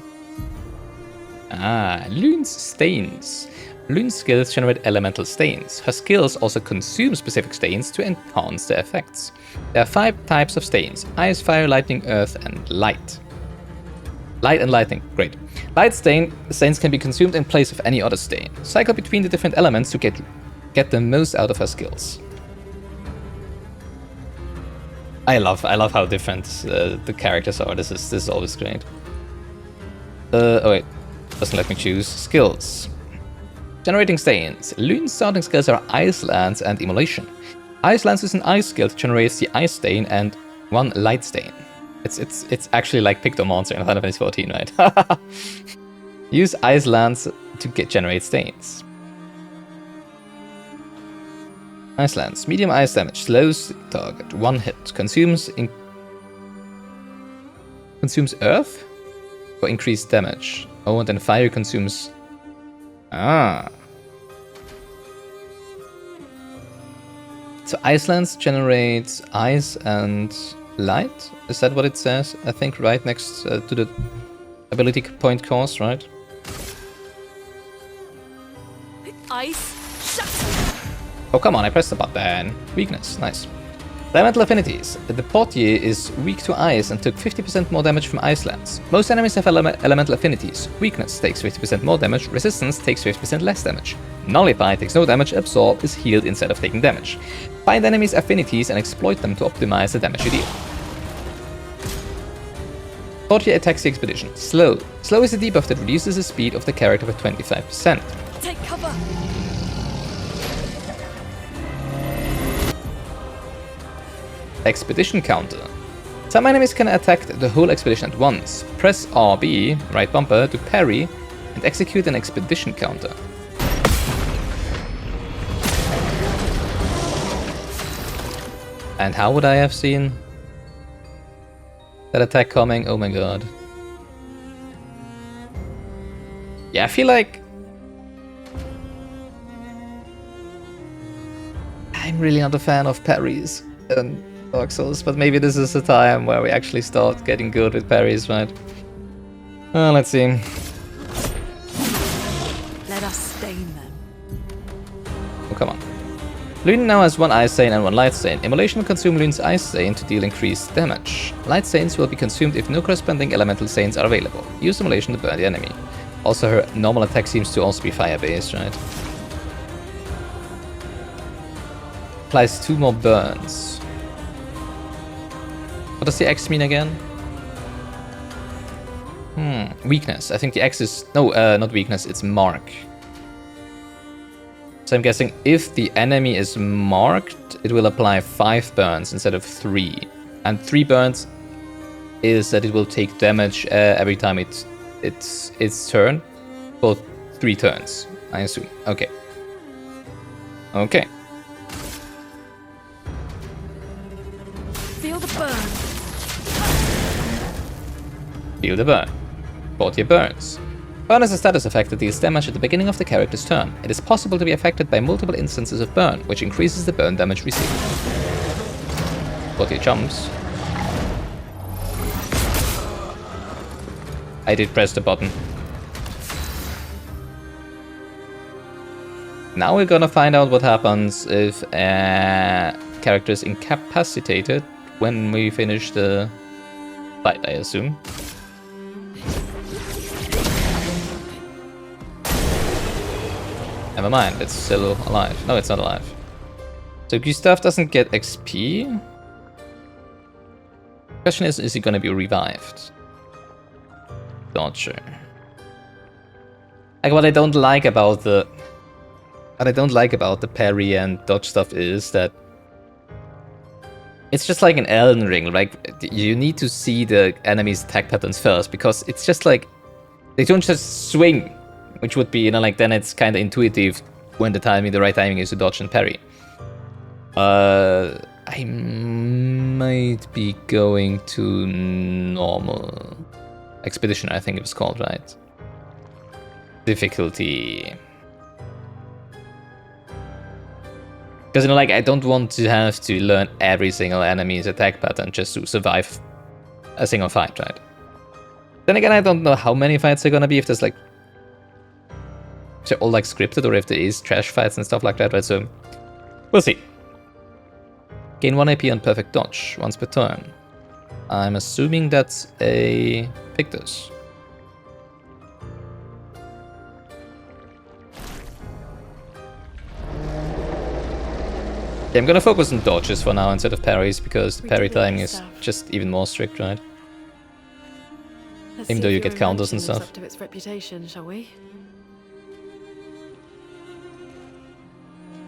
Ah, Lune's stains. Lune's skills generate elemental stains. Her skills also consume specific stains to enhance their effects. There are 5 types of stains: ice, fire, lightning, earth, and light. Light and lightning, great. Light stains can be consumed in place of any other stain. Cycle between the different elements to get the most out of her skills. I love how different the characters are. This is always great. Oh wait, doesn't let me choose skills. Generating stains. Lune's starting skills are Ice Lance and Immolation. Ice Lance is an ice skill that generates the ice stain and 1 light stain. It's actually like Pictomonster in Final Fantasy 14, right? Use Ice Lance to generate stains. Ice Lance. Medium ice damage. Slows the target. 1 hit. Consumes earth for increased damage. Oh, and then fire consumes... Ah. So Ice Lance generates ice and light? Is that what it says? I think right next to the ability point cost, right? Ice, shut! Oh, come on, I pressed the button. Weakness, nice. Elemental affinities. The Portier is weak to ice and took 50% more damage from ice lands. Most enemies have elemental affinities. Weakness takes 50% more damage, resistance takes 50% less damage. Nullify takes no damage, absorb is healed instead of taking damage. Find enemies' affinities and exploit them to optimize the damage you deal. Portier attacks the expedition. Slow. Slow is a debuff that reduces the speed of the character by 25%. Take cover! Expedition counter. Some enemies can attack the whole expedition at once. Press RB, right bumper, to parry and execute an expedition counter. And how would I have seen that attack coming? Oh my god. Yeah, I feel like I'm really not a fan of parries in Dark Souls, but maybe this is the time where we actually start getting good with parries, right? Let's see. Let us stain them. Oh, come on. Lune now has one Ice Stain and one Light Stain. Immolation will consume Lune's Ice Stain to deal increased damage. Light Stains will be consumed if no corresponding Elemental Stains are available. Use Immolation to burn the enemy. Also, her normal attack seems to also be fire-based, right? Applies 2 more burns. What does the X mean again? Weakness. I think the X is... No, not weakness, it's mark. So I'm guessing if the enemy is marked, it will apply 5 burns instead of 3. And 3 burns is that it will take damage every time it's its turn for 3 turns, I assume. Okay. Okay. Feel the burn. Feel the burn. Portier burns. Burn is a status effect that deals damage at the beginning of the character's turn. It is possible to be affected by multiple instances of burn, which increases the burn damage received. Portier jumps. I did press the button. Now we're gonna find out what happens if a character is incapacitated when we finish the fight, I assume. Never mind, it's still alive. No, it's not alive. So Gustave doesn't get XP. Question is he gonna be revived? Not sure. Like what I don't like about the parry and dodge stuff is that it's just like an Elden Ring. Like you need to see the enemy's attack patterns first because it's just like they don't just swing, which would be, you know, like then it's kind of intuitive when the right timing is to dodge and parry. I might be going to normal. Expedition, I think it was called, right? Difficulty. Because, you know, like, I don't want to have to learn every single enemy's attack pattern just to survive a single fight, right? Then again, I don't know how many fights are gonna be, if there's like... if they're all like scripted or if there is trash fights and stuff like that, right? So, we'll see. Gain 1 AP on perfect dodge, once per turn. I'm assuming that's a Pictus. Yeah, I'm gonna focus on dodges for now instead of parries because the parry timing is just even more strict, right? Even though you get counters and stuff. Up to its reputation, shall we?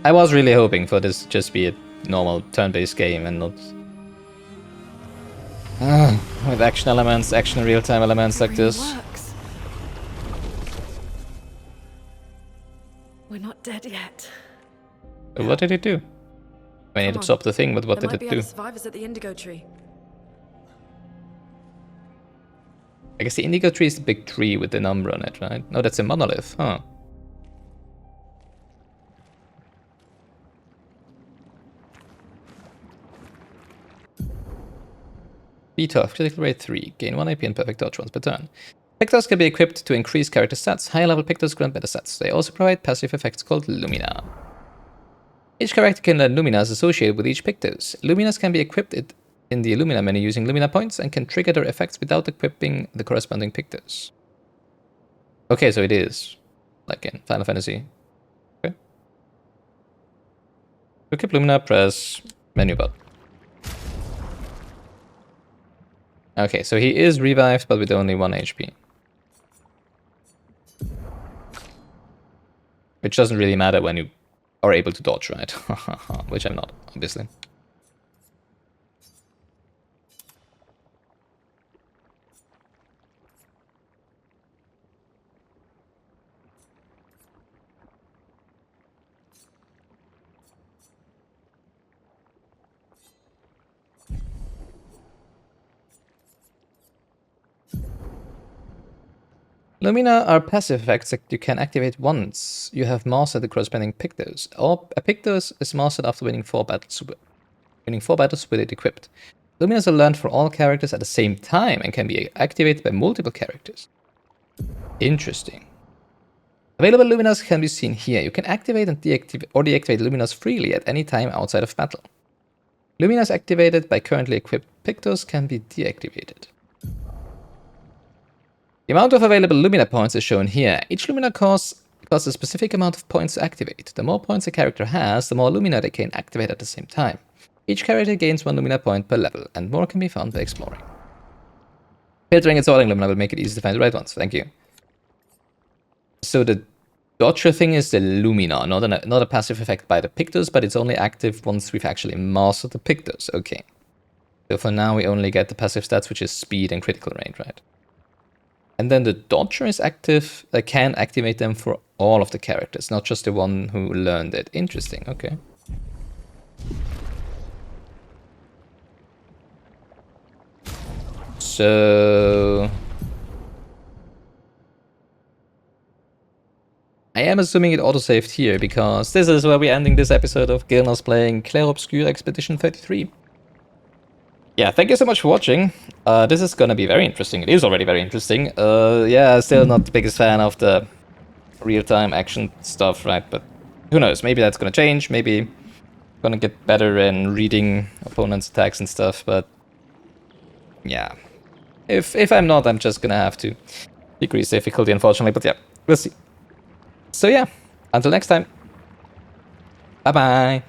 I was really hoping for this to just be a normal turn-based game and not with action elements, action real-time elements like this. Works. We're not dead yet. But what did it do? I mean, it absorbed the thing, but what did it do? Survivors at the indigo tree. I guess the indigo tree is the big tree with the number on it, right? No, that's a monolith, huh? B12, critical rate 3, gain 1 AP and perfect dodge once per turn. Pictos can be equipped to increase character stats. Higher level Pictos grant better stats. They also provide passive effects called Lumina. Each character can learn Luminas associated with each Pictos. Luminas can be equipped in the Lumina menu using Lumina points and can trigger their effects without equipping the corresponding Pictos. Okay, so it is like in Final Fantasy. Okay. Equip Lumina, press menu button. Okay, so he is revived, but with only 1 HP. Which doesn't really matter when you are able to dodge, right? Which I'm not, obviously. Lumina are passive effects that you can activate once you have mastered the corresponding Pictos. A Pictos is mastered after winning 4 battles with it equipped. Luminas are learned for all characters at the same time and can be activated by multiple characters. Interesting. Available Luminas can be seen here. You can activate and deactivate Luminas freely at any time outside of battle. Luminas activated by currently equipped Pictos can be deactivated. The amount of available Lumina points is shown here. Each Lumina costs a specific amount of points to activate. The more points a character has, the more Lumina they can activate at the same time. Each character gains 1 Lumina point per level, and more can be found by exploring. Filtering and sorting Lumina will make it easy to find the right ones. Thank you. So the Dodger thing is the Lumina, not a passive effect by the Pictos, but it's only active once we've actually mastered the Pictos. Okay. So for now we only get the passive stats, which is speed and critical rate, right? And then the Dodger is active, can activate them for all of the characters, not just the one who learned it. Interesting, okay. So I am assuming it autosaved here, because this is where we're ending this episode of Gilganos playing Clair Obscur Expedition 33. Yeah, thank you so much for watching. This is gonna be very interesting. It is already very interesting. Yeah, still not the biggest fan of the real-time action stuff, right? But who knows? Maybe that's gonna change. Maybe gonna get better in reading opponents' attacks and stuff. But yeah, if I'm not, I'm just gonna have to decrease difficulty, unfortunately. But yeah, we'll see. So yeah, until next time. Bye bye.